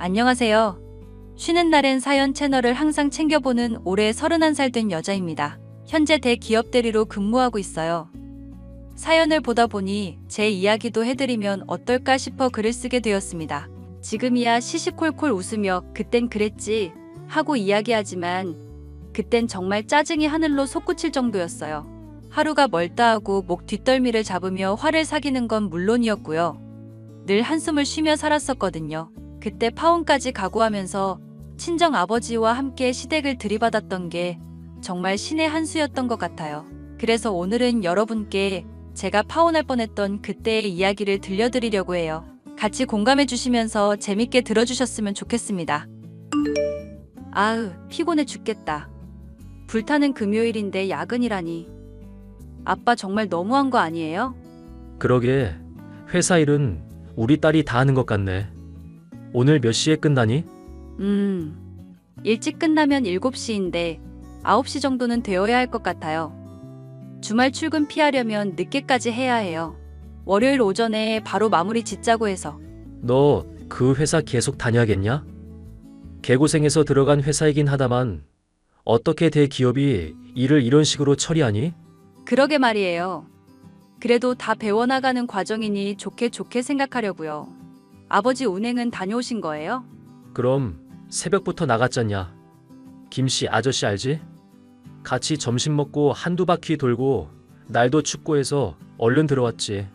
안녕하세요. 쉬는 날엔 사연 채널을 항상 챙겨보는 올해 31살 된 여자입니다. 현재 대기업 대리로 근무하고 있어요. 사연을 보다 보니 제 이야기도 해드리면 어떨까 싶어 글을 쓰게 되었습니다. 지금이야 시시콜콜 웃으며 그땐 그랬지 하고 이야기하지만 그땐 정말 짜증이 하늘로 솟구칠 정도였어요. 하루가 멀다 하고 목 뒷덜미를 잡으며 화를 사귀는 건 물론이었고요. 늘 한숨을 쉬며 살았었거든요. 그때 파혼까지 각오하면서 친정 아버지와 함께 시댁을 들이받았던 게 정말 신의 한 수였던 것 같아요. 그래서 오늘은 여러분께 제가 파혼할 뻔했던 그때의 이야기를 들려드리려고 해요. 같이 공감해 주시면서 재밌게 들어주셨으면 좋겠습니다. 아으, 피곤해 죽겠다. 불타는 금요일인데 야근이라니. 아빠 정말 너무한 거 아니에요? 그러게, 회사 일은 우리 딸이 다 하는 것 같네. 오늘 몇 시에 끝나니? 일찍 끝나면 7시인데 9시 정도는 되어야 할 것 같아요. 주말 출근 피하려면 늦게까지 해야 해요. 월요일 오전에 바로 마무리 짓자고 해서. 너 그 회사 계속 다녀야겠냐? 개고생해서 들어간 회사이긴 하다만 어떻게 대기업이 일을 이런 식으로 처리하니? 그러게 말이에요. 그래도 다 배워나가는 과정이니 좋게 생각하려고요. 아버지 운행은 다녀오신 거예요? 그럼 새벽부터 나갔잖냐? 김씨 아저씨 알지? 같이 점심 먹고 한두 바퀴 돌고 날도 춥고 해서 얼른 들어왔지.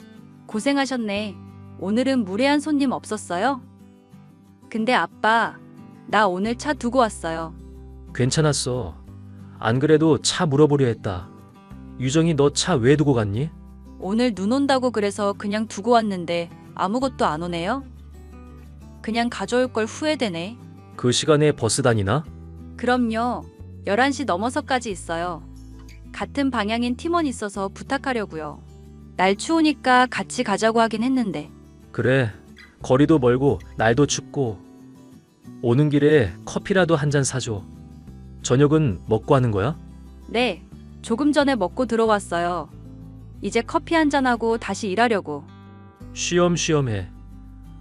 고생하셨네. 오늘은 무례한 손님 없었어요? 근데 아빠, 나 오늘 차 두고 왔어요. 괜찮았어. 안 그래도 차 물어보려 했다. 유정이 너 차 왜 두고 갔니? 오늘 눈 온다고 그래서 그냥 두고 왔는데 아무것도 안 오네요? 그냥 가져올 걸 후회되네. 그 시간에 버스 다니나? 그럼요. 11시 넘어서까지 있어요. 같은 방향인 팀원 있어서 부탁하려고요. 날 추우니까 같이 가자고 하긴 했는데. 그래, 거리도 멀고 날도 춥고 오는 길에 커피라도 한 잔 사줘. 저녁은 먹고 하는 거야? 네, 조금 전에 먹고 들어왔어요. 이제 커피 한 잔하고 다시 일하려고. 쉬엄쉬엄 해.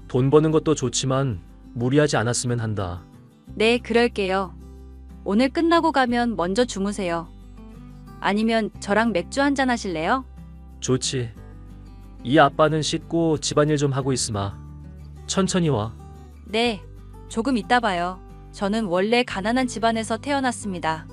돈 버는 것도 좋지만 무리하지 않았으면 한다. 네, 그럴게요. 오늘 끝나고 가면 먼저 주무세요. 아니면 저랑 맥주 한 잔 하실래요? 좋지. 이 아빠는 씻고 집안일 좀 하고 있으마. 천천히 와. 네, 조금 이따 봐요. 저는 원래 가난한 집안에서 태어났습니다.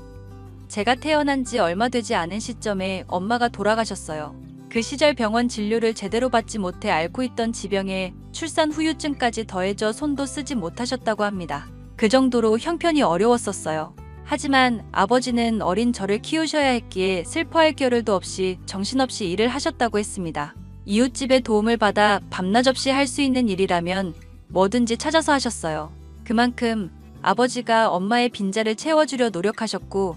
제가 태어난 지 얼마 되지 않은 시점에 엄마가 돌아가셨어요. 그 시절 병원 진료를 제대로 받지 못해 앓고 있던 지병에 출산 후유증까지 더해져 손도 쓰지 못하셨다고 합니다. 그 정도로 형편이 어려웠었어요. 하지만 아버지는 어린 저를 키우셔야 했기에 슬퍼할 겨를도 없이 정신없이 일을 하셨다고 했습니다. 이웃집의 도움을 받아 밤낮 없이 할 수 있는 일이라면 뭐든지 찾아서 하셨어요. 그만큼 아버지가 엄마의 빈자를 채워주려 노력하셨고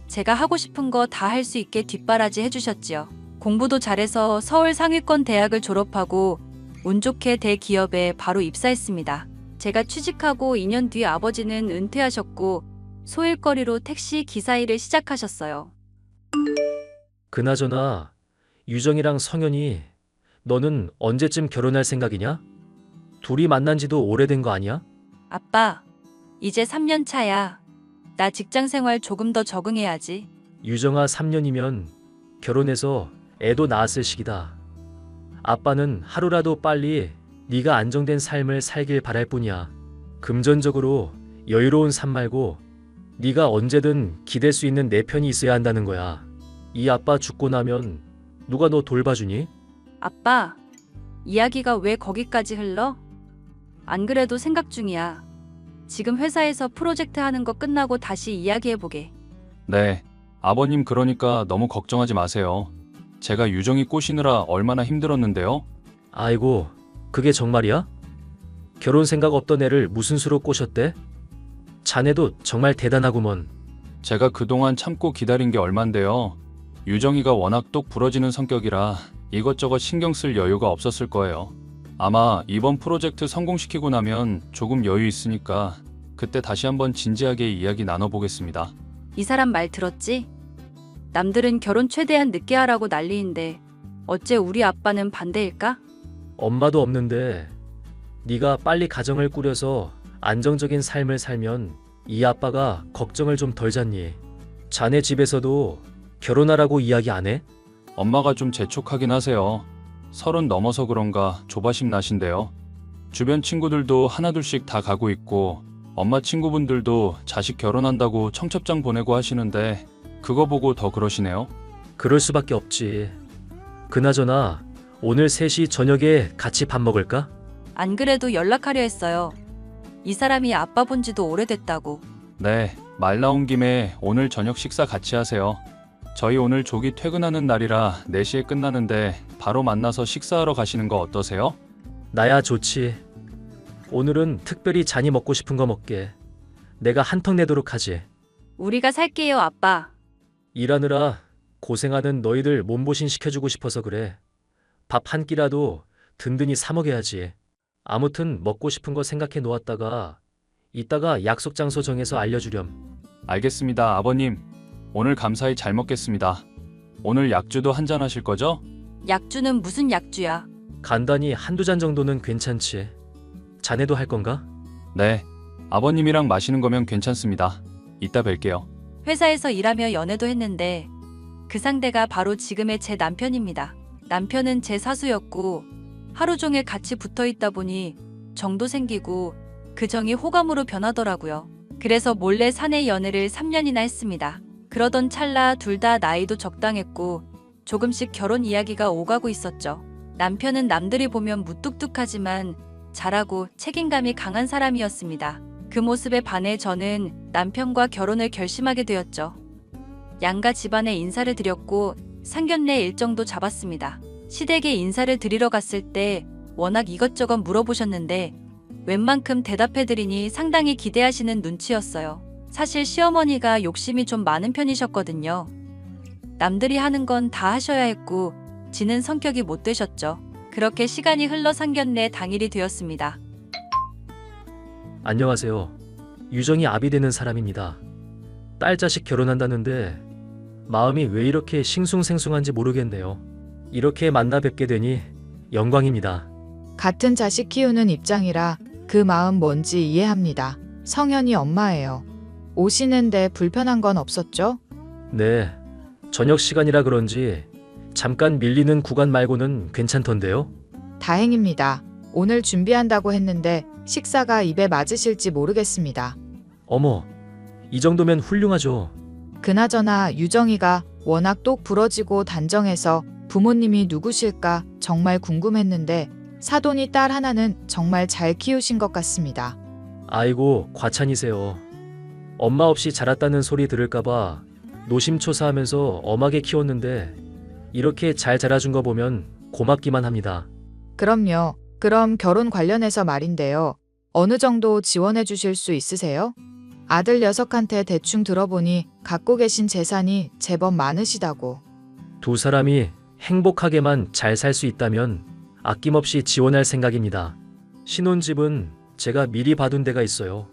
제가 하고 싶은 거 다 할 수 있게 뒷바라지 해주셨지요. 공부도 잘해서 서울 상위권 대학을 졸업하고 운 좋게 대기업에 바로 입사했습니다. 제가 취직하고 2년 뒤 아버지는 은퇴하셨고 소일거리로 택시 기사 일을 시작하셨어요. 그나저나 유정이랑 성현이 너는 언제쯤 결혼할 생각이냐? 둘이 만난 지도 오래된 거 아니야? 아빠, 이제 3년 차야. 나 직장 생활 조금 더 적응해야지. 유정아 3년이면 결혼해서 애도 낳았을 시기다. 아빠는 하루라도 빨리 네가 안정된 삶을 살길 바랄 뿐이야. 금전적으로 여유로운 삶 말고 네가 언제든 기댈 수 있는 내 편이 있어야 한다는 거야. 이 아빠 죽고 나면 누가 너 돌봐주니? 아빠, 이야기가 왜 거기까지 흘러? 안 그래도 생각 중이야. 지금 회사에서 프로젝트 하는 거 끝나고 다시 이야기해보게. 네, 아버님 그러니까 너무 걱정하지 마세요. 제가 유정이 꼬시느라 얼마나 힘들었는데요. 아이고, 그게 정말이야? 결혼 생각 없던 애를 무슨 수로 꼬셨대? 자네도 정말 대단하구먼. 제가 그동안 참고 기다린 게 얼만데요. 유정이가 워낙 똑 부러지는 성격이라 이것저것 신경 쓸 여유가 없었을 거예요. 아마 이번 프로젝트 성공시키고 나면 조금 여유 있으니까 그때 다시 한번 진지하게 이야기 나눠보겠습니다. 이 사람 말 들었지? 남들은 결혼 최대한 늦게 하라고 난리인데 어째 우리 아빠는 반대일까? 엄마도 없는데 네가 빨리 가정을 꾸려서 안정적인 삶을 살면 이 아빠가 걱정을 좀 덜 잡니? 자네 집에서도 결혼하라고 이야기 안 해? 엄마가 좀 재촉하긴 하세요. 30 넘어서 그런가 조바심 나신데요. 주변 친구들도 하나둘씩 다 가고 있고 엄마 친구분들도 자식 결혼한다고 청첩장 보내고 하시는데 그거 보고 더 그러시네요. 그럴 수밖에 없지. 그나저나 오늘 3시 저녁에 같이 밥 먹을까? 안 그래도 연락하려 했어요. 이 사람이 아빠 본 지도 오래됐다고. 네, 말 나온 김에 오늘 저녁 식사 같이 하세요. 저희 오늘 조기 퇴근하는 날이라 4시에 끝나는데 바로 만나서 식사하러 가시는 거 어떠세요? 나야 좋지. 오늘은 특별히 잔이 먹고 싶은 거 먹게. 내가 한턱 내도록 하지. 우리가 살게요, 아빠. 일하느라 고생하는 너희들 몸보신 시켜주고 싶어서 그래. 밥 한 끼라도 든든히 사 먹여야지. 아무튼 먹고 싶은 거 생각해 놓았다가 이따가 약속 장소 정해서 알려주렴. 알겠습니다, 아버님. 오늘 감사히 잘 먹겠습니다. 오늘 약주도 한잔 하실 거죠? 약주는 무슨 약주야? 간단히 한두 잔 정도는 괜찮지. 자네도 할 건가? 네, 아버님이랑 마시는 거면 괜찮습니다. 이따 뵐게요. 회사에서 일하며 연애도 했는데 그 상대가 바로 지금의 제 남편입니다. 남편은 제 사수였고 하루 종일 같이 붙어 있다 보니 정도 생기고 그 정이 호감으로 변하더라고요. 그래서 몰래 사내 연애를 3년이나 했습니다. 그러던 찰나 둘 다 나이도 적당했고 조금씩 결혼 이야기가 오가고 있었죠. 남편은 남들이 보면 무뚝뚝하지만 잘하고 책임감이 강한 사람이었습니다. 그 모습에 반해 저는 남편과 결혼을 결심하게 되었죠. 양가 집안에 인사를 드렸고 상견례 일정도 잡았습니다. 시댁에 인사를 드리러 갔을 때 워낙 이것저것 물어보셨는데 웬만큼 대답해드리니 상당히 기대하시는 눈치였어요. 사실 시어머니가 욕심이 좀 많은 편이셨거든요. 남들이 하는 건 다 하셔야 했고 지는 성격이 못 되셨죠. 그렇게 시간이 흘러 상견례 당일이 되었습니다. 안녕하세요. 유정이 아비 되는 사람입니다. 딸 자식 결혼한다는데 마음이 왜 이렇게 싱숭생숭한지 모르겠네요. 이렇게 만나 뵙게 되니 영광입니다. 같은 자식 키우는 입장이라 그 마음 뭔지 이해합니다. 성현이 엄마예요. 오시는데 불편한 건 없었죠? 네, 저녁 시간이라 그런지 잠깐 밀리는 구간 말고는 괜찮던데요. 다행입니다. 오늘 준비한다고 했는데 식사가 입에 맞으실지 모르겠습니다. 어머, 이 정도면 훌륭하죠. 그나저나 유정이가 워낙 똑 부러지고 단정해서 부모님이 누구실까 정말 궁금했는데 사돈이 딸 하나는 정말 잘 키우신 것 같습니다. 아이고, 과찬이세요. 엄마 없이 자랐다는 소리 들을까봐 노심초사하면서 엄하게 키웠는데 이렇게 잘 자라준 거 보면 고맙기만 합니다. 그럼요. 그럼 결혼 관련해서 말인데요. 어느 정도 지원해 주실 수 있으세요? 아들 녀석한테 대충 들어보니 갖고 계신 재산이 제법 많으시다고. 두 사람이 행복하게만 잘 살 수 있다면 아낌없이 지원할 생각입니다. 신혼집은 제가 미리 봐둔 데가 있어요.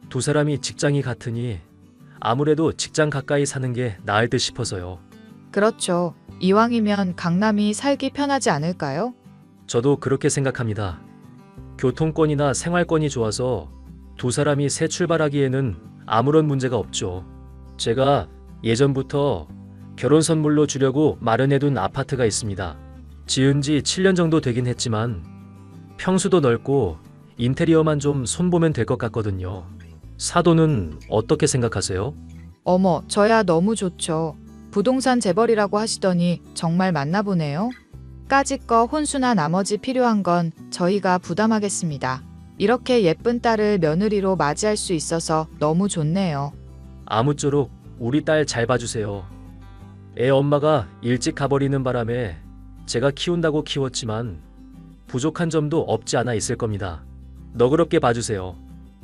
두 사람이 직장이 같으니 아무래도 직장 가까이 사는 게 나을 듯 싶어서요. 그렇죠. 이왕이면 강남이 살기 편하지 않을까요? 저도 그렇게 생각합니다. 교통권이나 생활권이 좋아서 두 사람이 새 출발하기에는 아무런 문제가 없죠. 제가 예전부터 결혼 선물로 주려고 마련해둔 아파트가 있습니다. 지은 지 7년 정도 되긴 했지만 평수도 넓고 인테리어만 좀 손보면 될 것 같거든요. 사돈은 어떻게 생각하세요? 어머, 저야 너무 좋죠. 부동산 재벌이라고 하시더니 정말 맞나 보네요. 까짓거 혼수나 나머지 필요한 건 저희가 부담하겠습니다. 이렇게 예쁜 딸을 며느리로 맞이할 수 있어서 너무 좋네요. 아무쪼록 우리 딸 잘 봐주세요. 애 엄마가 일찍 가버리는 바람에 제가 키운다고 키웠지만 부족한 점도 없지 않아 있을 겁니다. 너그럽게 봐주세요.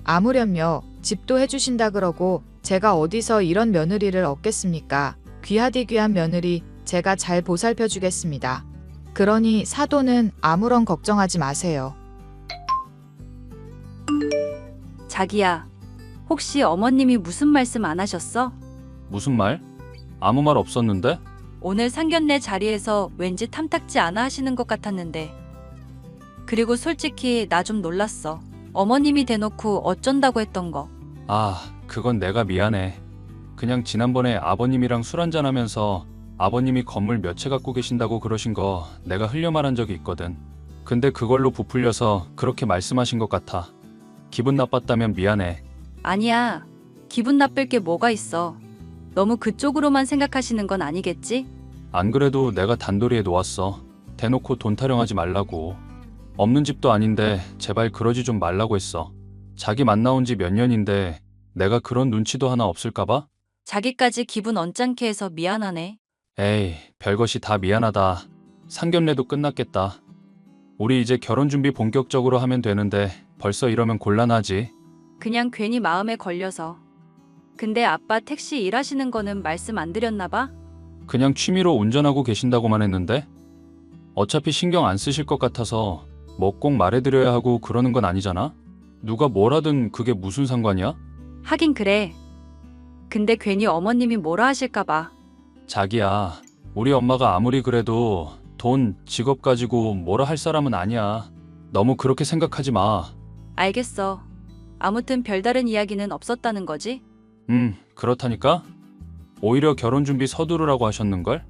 아무렴요. 집도 해주신다 그러고 제가 어디서 이런 며느리를 얻겠습니까? 귀하디 귀한 며느리 제가 잘 보살펴 주겠습니다. 그러니 사돈은 아무런 걱정하지 마세요. 자기야, 혹시 어머님이 무슨 말씀 안 하셨어? 무슨 말? 아무 말 없었는데? 오늘 상견례 자리에서 왠지 탐탁지 않아 하시는 것 같았는데. 그리고 솔직히 나 좀 놀랐어. 어머님이 대놓고 어쩐다고 했던 거. 아, 그건 내가 미안해. 그냥 지난번에 아버님이랑 술 한잔하면서 아버님이 건물 몇 채 갖고 계신다고 그러신 거 내가 흘려 말한 적이 있거든. 근데 그걸로 부풀려서 그렇게 말씀하신 것 같아. 기분 나빴다면 미안해. 아니야. 기분 나쁠 게 뭐가 있어. 너무 그쪽으로만 생각하시는 건 아니겠지? 안 그래도 내가 단도리에 놓았어. 대놓고 돈 타령하지 말라고. 없는 집도 아닌데 제발 그러지 좀 말라고 했어. 자기 만나온 지 몇 년인데 내가 그런 눈치도 하나 없을까봐? 자기까지 기분 언짢게 해서 미안하네. 에이, 별것이 다 미안하다. 상견례도 끝났겠다. 우리 이제 결혼 준비 본격적으로 하면 되는데 벌써 이러면 곤란하지. 그냥 괜히 마음에 걸려서. 근데 아빠 택시 일하시는 거는 말씀 안 드렸나 봐? 그냥 취미로 운전하고 계신다고만 했는데? 어차피 신경 안 쓰실 것 같아서 뭐 꼭 말해드려야 하고 그러는 건 아니잖아? 누가 뭘 하든 그게 무슨 상관이야? 하긴 그래. 근데 괜히 어머님이 뭐라 하실까 봐. 자기야, 우리 엄마가 아무리 그래도 돈, 직업 가지고 뭐라 할 사람은 아니야. 너무 그렇게 생각하지 마. 알겠어. 아무튼 별다른 이야기는 없었다는 거지? 그렇다니까? 오히려 결혼 준비 서두르라고 하셨는걸?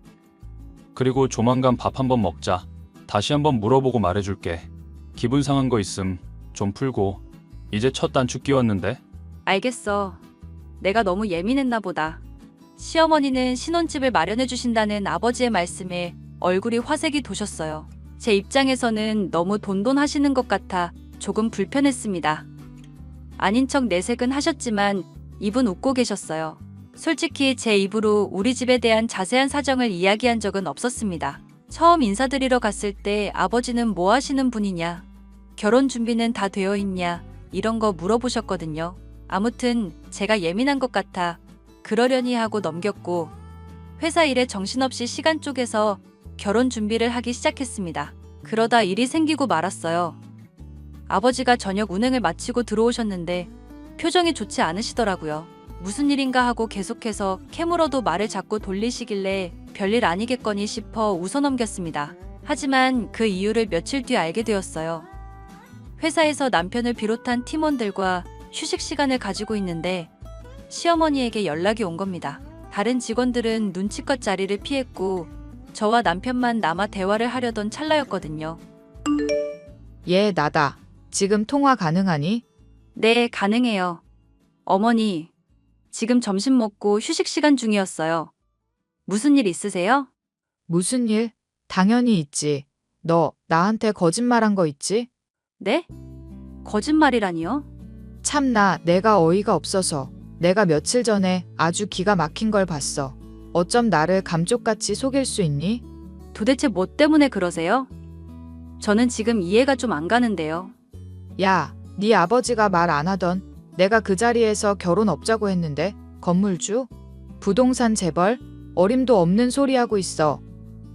그리고 조만간 밥 한번 먹자. 다시 한번 물어보고 말해줄게. 기분 상한 거 있음 좀 풀고. 이제 첫 단추 끼웠는데. 알겠어. 내가 너무 예민했나 보다. 시어머니는 신혼집을 마련해 주신다는 아버지의 말씀에 얼굴이 화색이 도셨어요. 제 입장에서는 너무 돈돈하시는 것 같아 조금 불편했습니다. 아닌 척 내색은 하셨지만 입은 웃고 계셨어요. 솔직히 제 입으로 우리 집에 대한 자세한 사정을 이야기한 적은 없었습니다. 처음 인사드리러 갔을 때 아버지는 뭐 하시는 분이냐, 결혼 준비는 다 되어 있냐 이런 거 물어보셨거든요. 아무튼 제가 예민한 것 같아 그러려니 하고 넘겼고 회사 일에 정신없이 시간 쪼개서 결혼 준비를 하기 시작했습니다. 그러다 일이 생기고 말았어요. 아버지가 저녁 운행을 마치고 들어오셨는데 표정이 좋지 않으시더라고요. 무슨 일인가 하고 계속해서 캐물어도 말을 자꾸 돌리시길래 별일 아니겠거니 싶어 웃어넘겼습니다. 하지만 그 이유를 며칠 뒤 알게 되었어요. 회사에서 남편을 비롯한 팀원들과 휴식 시간을 가지고 있는데 시어머니에게 연락이 온 겁니다. 다른 직원들은 눈치껏 자리를 피했고 저와 남편만 남아 대화를 하려던 찰나였거든요. 얘 나다. 지금 통화 가능하니? 네, 가능해요. 어머니, 지금 점심 먹고 휴식 시간 중이었어요. 무슨 일 있으세요? 무슨 일? 당연히 있지. 너 나한테 거짓말한 거 있지? 네? 거짓말이라니요? 참나 내가 어이가 없어서. 내가 며칠 전에 아주 기가 막힌 걸 봤어. 어쩜 나를 감쪽같이 속일 수 있니? 도대체 뭐 때문에 그러세요? 저는 지금 이해가 좀 안 가는데요. 야, 네 아버지가 말 안 하던 내가 그 자리에서 결혼 없자고 했는데 건물주? 부동산 재벌? 어림도 없는 소리 하고 있어.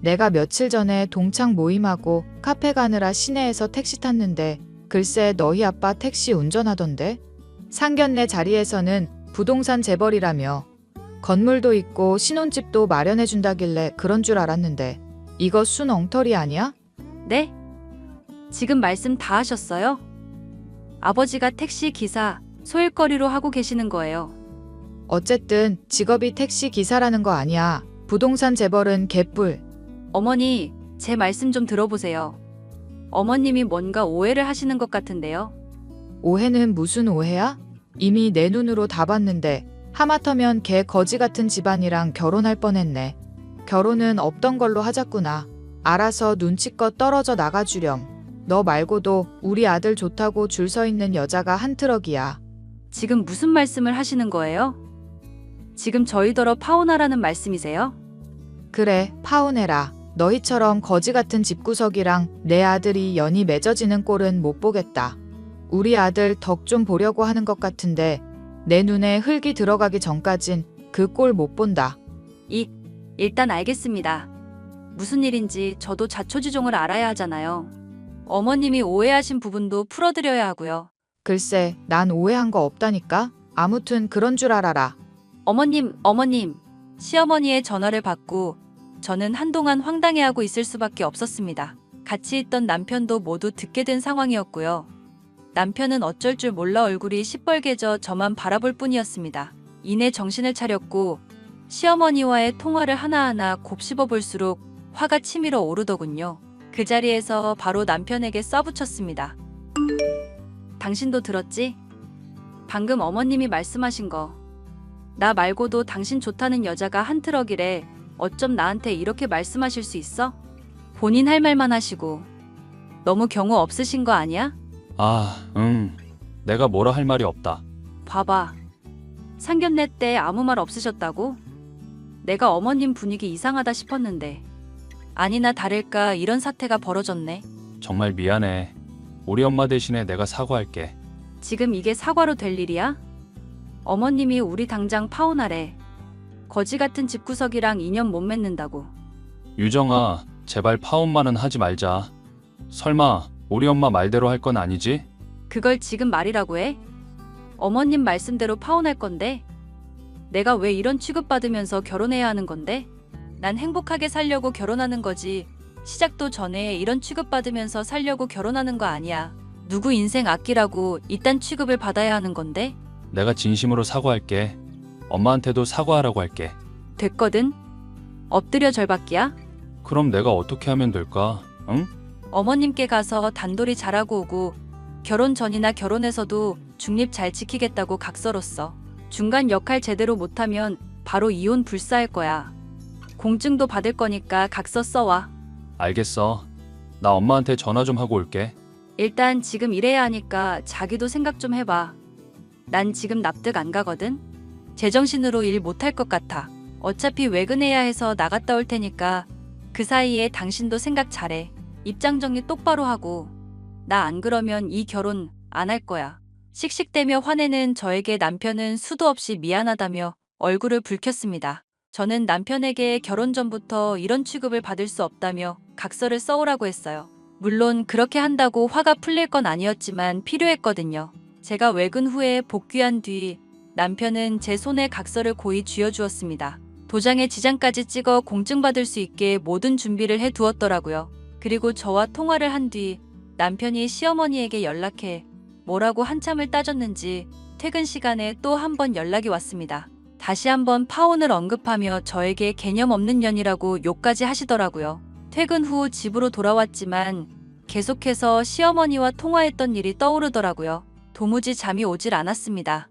내가 며칠 전에 동창 모임하고 카페 가느라 시내에서 택시 탔는데 글쎄 너희 아빠 택시 운전하던데? 상견례 자리에서는 부동산 재벌이라며 건물도 있고 신혼집도 마련해준다길래 그런 줄 알았는데 이거 순 엉터리 아니야? 네? 지금 말씀 다 하셨어요? 아버지가 택시 기사, 소일거리로 하고 계시는 거예요. 어쨌든 직업이 택시 기사라는 거 아니야. 부동산 재벌은 개뿔. 어머니, 제 말씀 좀 들어보세요. 어머님이 뭔가 오해를 하시는 것 같은데요. 오해는 무슨 오해야? 이미 내 눈으로 다 봤는데 하마터면 걔 거지 같은 집안이랑 결혼할 뻔했네. 결혼은 없던 걸로 하자꾸나. 알아서 눈치껏 떨어져 나가주렴. 너 말고도 우리 아들 좋다고 줄 서 있는 여자가 한 트럭이야. 지금 무슨 말씀을 하시는 거예요? 지금 저희더러 파혼하라는 말씀이세요? 그래, 파혼해라. 너희처럼 거지 같은 집구석이랑 내 아들이 연이 맺어지는 꼴은 못 보겠다. 우리 아들 덕 좀 보려고 하는 것 같은데 내 눈에 흙이 들어가기 전까진 그 꼴 못 본다. 일단 알겠습니다. 무슨 일인지 저도 자초지종을 알아야 하잖아요. 어머님이 오해하신 부분도 풀어드려야 하고요. 글쎄, 난 오해한 거 없다니까? 아무튼 그런 줄 알아라. 어머님. 시어머니의 전화를 받고 저는 한동안 황당해하고 있을 수밖에 없었습니다. 같이 있던 남편도 모두 듣게 된 상황이었고요. 남편은 어쩔 줄 몰라 얼굴이 시뻘개져 저만 바라볼 뿐이었습니다. 이내 정신을 차렸고 시어머니와의 통화를 하나하나 곱씹어 볼수록 화가 치밀어 오르더군요. 그 자리에서 바로 남편에게 써붙였습니다. 당신도 들었지? 방금 어머님이 말씀하신 거. 나 말고도 당신 좋다는 여자가 한 트럭이래. 어쩜 나한테 이렇게 말씀하실 수 있어? 본인 할 말만 하시고 너무 경우 없으신 거 아니야? 내가 뭐라 할 말이 없다. 봐봐. 상견례 때 아무 말 없으셨다고? 내가 어머님 분위기 이상하다 싶었는데 아니나 다를까 이런 사태가 벌어졌네. 정말 미안해. 우리 엄마 대신에 내가 사과할게. 지금 이게 사과로 될 일이야? 어머님이 우리 당장 파혼하래. 거지 같은 집구석이랑 인연 못 맺는다고. 유정아, 제발 파혼만은 하지 말자. 설마 우리 엄마 말대로 할 건 아니지? 그걸 지금 말이라고 해? 어머님 말씀대로 파혼할 건데? 내가 왜 이런 취급받으면서 결혼해야 하는 건데? 난 행복하게 살려고 결혼하는 거지. 시작도 전에 이런 취급받으면서 살려고 결혼하는 거 아니야. 누구 인생 아끼라고 이딴 취급을 받아야 하는 건데? 내가 진심으로 사과할게. 엄마한테도 사과하라고 할게. 됐거든? 엎드려 절받기야? 그럼 내가 어떻게 하면 될까? 응? 어머님께 가서 단돌이 잘하고 오고 결혼 전이나 결혼해서도 중립 잘 지키겠다고 각서로써 중간 역할 제대로 못하면 바로 이혼 불사할 거야. 공증도 받을 거니까 각서 써와. 알겠어. 나 엄마한테 전화 좀 하고 올게. 일단 지금 일해야 하니까 자기도 생각 좀 해봐. 난 지금 납득 안 가거든? 제정신으로 일 못할 것 같아. 어차피 외근해야 해서 나갔다 올 테니까 그 사이에 당신도 생각 잘해. 입장 정리 똑바로 하고. 나 안 그러면 이 결혼 안 할 거야. 씩씩대며 화내는 저에게 남편은 수도 없이 미안하다며 얼굴을 붉혔습니다. 저는 남편에게 결혼 전부터 이런 취급을 받을 수 없다며 각서를 써오라고 했어요. 물론 그렇게 한다고 화가 풀릴 건 아니었지만 필요했거든요. 제가 외근 후에 복귀한 뒤 남편은 제 손에 각서를 고이 쥐어주었습니다. 도장에 지장까지 찍어 공증받을 수 있게 모든 준비를 해두었더라고요. 그리고 저와 통화를 한 뒤 남편이 시어머니에게 연락해 뭐라고 한참을 따졌는지 퇴근 시간에 또 한 번 연락이 왔습니다. 다시 한번 파혼을 언급하며 저에게 개념 없는 년이라고 욕까지 하시더라고요. 퇴근 후 집으로 돌아왔지만 계속해서 시어머니와 통화했던 일이 떠오르더라고요. 도무지 잠이 오질 않았습니다.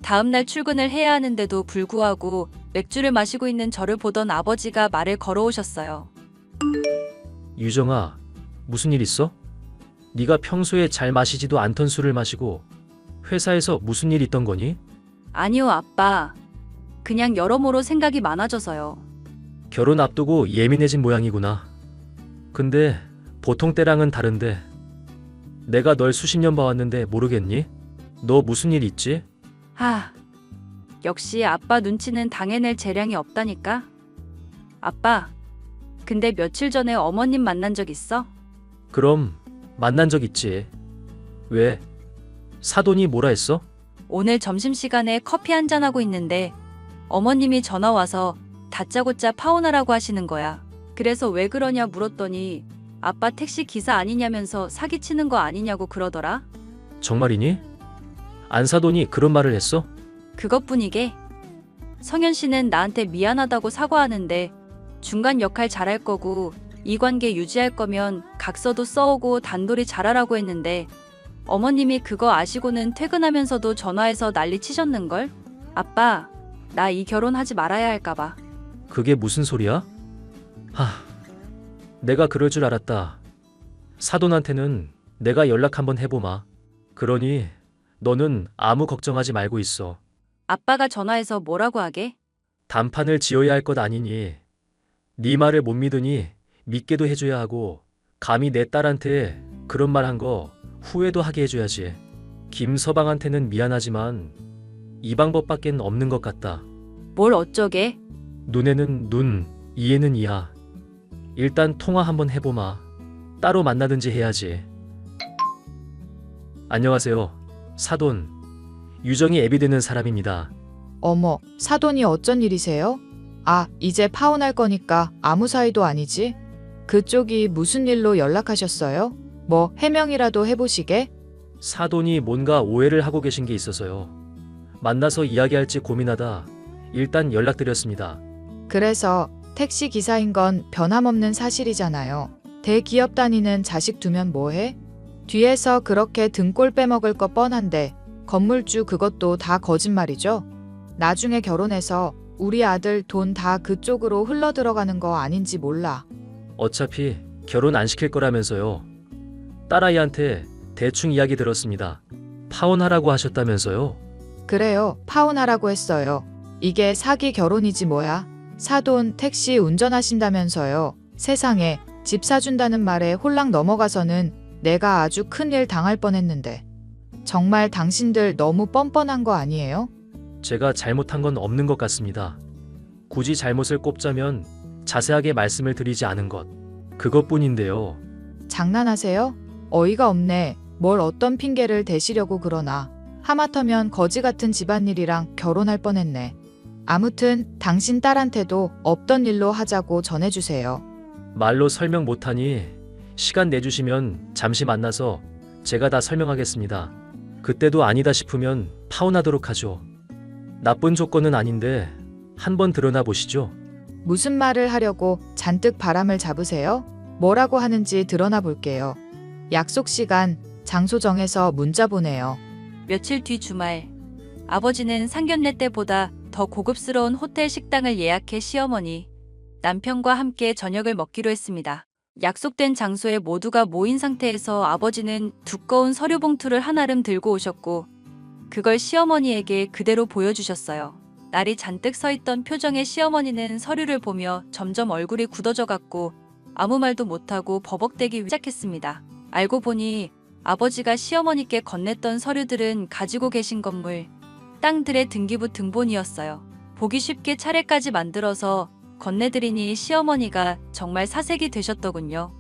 다음날 출근을 해야 하는데도 불구하고 맥주를 마시고 있는 저를 보던 아버지가 말을 걸어오셨어요. 유정아, 무슨 일 있어? 네가 평소에 잘 마시지도 않던 술을 마시고 회사에서 무슨 일 있던 거니? 아니요, 아빠. 그냥 여러모로 생각이 많아져서요. 결혼 앞두고 예민해진 모양이구나. 근데 보통 때랑은 다른데 내가 널 수십 년 봐왔는데 모르겠니? 너 무슨 일 있지? 역시 아빠 눈치는 당해낼 재량이 없다니까? 아빠, 근데 며칠 전에 어머님 만난 적 있어? 그럼 만난 적 있지. 왜? 사돈이 뭐라 했어? 오늘 점심시간에 커피 한잔하고 있는데 어머님이 전화 와서 다짜고짜 파혼하라고 하시는 거야. 그래서 왜 그러냐 물었더니 아빠 택시 기사 아니냐면서 사기치는 거 아니냐고 그러더라. 정말이니? 안사돈이 그런 말을 했어? 그것뿐이게. 성현 씨는 나한테 미안하다고 사과하는데 중간 역할 잘할 거고 이 관계 유지할 거면 각서도 써오고 단돌이 잘하라고 했는데 어머님이 그거 아시고는 퇴근하면서도 전화해서 난리 치셨는걸? 아빠, 나 이 결혼하지 말아야 할까봐. 그게 무슨 소리야? 내가 그럴 줄 알았다. 사돈한테는 내가 연락 한번 해보마. 그러니 너는 아무 걱정하지 말고 있어. 아빠가 전화해서 뭐라고 하게? 단판을 지어야 할 것 아니니 네 말을 못 믿으니 믿게도 해줘야 하고 감히 내 딸한테 그런 말 한 거 후회도 하게 해줘야지. 김서방한테는 미안하지만 이 방법밖엔 없는 것 같다. 뭘 어쩌게? 눈에는 눈, 이에는 이야. 일단 통화 한번 해보마. 따로 만나든지 해야지. 안녕하세요. 사돈. 유정이 애비 되는 사람입니다. 어머, 사돈이 어쩐 일이세요? 이제 파혼할 거니까 아무 사이도 아니지? 그쪽이 무슨 일로 연락하셨어요? 뭐 해명이라도 해보시게? 사돈이 뭔가 오해를 하고 계신 게 있어서요. 만나서 이야기할지 고민하다 일단 연락드렸습니다. 그래서 택시 기사인 건 변함없는 사실이잖아요. 대기업 다니는 자식 두면 뭐해? 뒤에서 그렇게 등골 빼먹을 거 뻔한데 건물주 그것도 다 거짓말이죠? 나중에 결혼해서 우리 아들 돈 다 그쪽으로 흘러 들어가는 거 아닌지 몰라. 어차피 결혼 안 시킬 거라면서요. 딸아이한테 대충 이야기 들었습니다. 파혼하라고 하셨다면서요. 그래요. 파혼하라고 했어요. 이게 사기 결혼이지 뭐야. 사돈 택시 운전하신다면서요. 세상에 집 사준다는 말에 홀랑 넘어가서는 내가 아주 큰일 당할 뻔했는데. 정말 당신들 너무 뻔뻔한 거 아니에요? 제가 잘못한 건 없는 것 같습니다. 굳이 잘못을 꼽자면 자세하게 말씀을 드리지 않은 것. 그것뿐인데요. 장난하세요? 어이가 없네. 뭘 어떤 핑계를 대시려고 그러나. 하마터면 거지 같은 집안일이랑 결혼할 뻔했네. 아무튼 당신 딸한테도 없던 일로 하자고 전해주세요. 말로 설명 못하니 시간 내주시면 잠시 만나서 제가 다 설명하겠습니다. 그때도 아니다 싶으면 파혼하도록 하죠. 나쁜 조건은 아닌데 한번 드러나 보시죠. 무슨 말을 하려고 잔뜩 바람을 잡으세요? 뭐라고 하는지 드러나 볼게요. 약속 시간, 장소 정해서 문자 보내요. 며칠 뒤 주말, 아버지는 상견례 때보다 더 고급스러운 호텔 식당을 예약해 시어머니, 남편과 함께 저녁을 먹기로 했습니다. 약속된 장소에 모두가 모인 상태에서 아버지는 두꺼운 서류 봉투를 한아름 들고 오셨고 그걸 시어머니에게 그대로 보여주셨어요. 날이 잔뜩 서있던 표정의 시어머니는 서류를 보며 점점 얼굴이 굳어져 갔고 아무 말도 못하고 버벅대기 시작했습니다. 알고 보니 아버지가 시어머니께 건넸던 서류들은 가지고 계신 건물, 땅들의 등기부 등본이었어요. 보기 쉽게 차례까지 만들어서 건네드리니 시어머니가 정말 사색이 되셨더군요.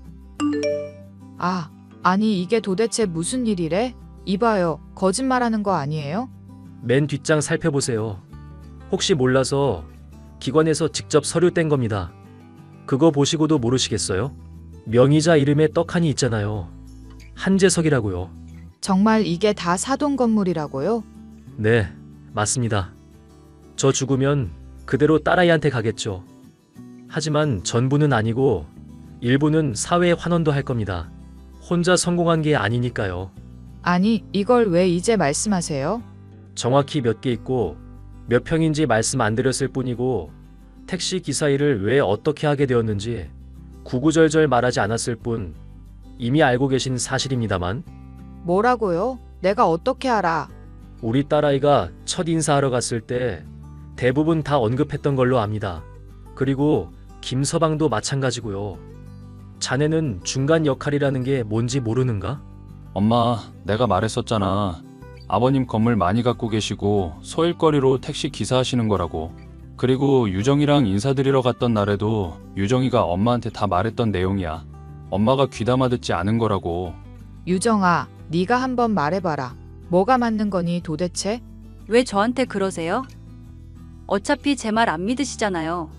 아니 이게 도대체 무슨 일이래? 이봐요, 거짓말하는 거 아니에요? 맨 뒷장 살펴보세요. 혹시 몰라서 기관에서 직접 서류 뗀 겁니다. 그거 보시고도 모르시겠어요? 명의자 이름에 떡하니 있잖아요. 한재석이라고요. 정말 이게 다 사돈 건물이라고요? 네, 맞습니다. 저 죽으면 그대로 딸아이한테 가겠죠. 하지만 전부는 아니고 일부는 사회에 환원도 할 겁니다. 혼자 성공한 게 아니니까요. 아니 이걸 왜 이제 말씀하세요? 정확히 몇 개 있고 몇 평인지 말씀 안 드렸을 뿐이고 택시 기사 일을 왜 어떻게 하게 되었는지 구구절절 말하지 않았을 뿐 이미 알고 계신 사실입니다만 뭐라고요? 내가 어떻게 알아? 우리 딸아이가 첫 인사하러 갔을 때 대부분 다 언급했던 걸로 압니다. 그리고 김서방도 마찬가지고요. 자네는 중간 역할이라는 게 뭔지 모르는가? 엄마, 내가 말했었잖아. 아버님 건물 많이 갖고 계시고 소일거리로 택시 기사 하시는 거라고. 그리고 유정이랑 인사드리러 갔던 날에도 유정이가 엄마한테 다 말했던 내용이야. 엄마가 귀담아 듣지 않은 거라고. 유정아, 네가 한번 말해봐라. 뭐가 맞는 거니 도대체? 왜 저한테 그러세요? 어차피 제 말 안 믿으시잖아요.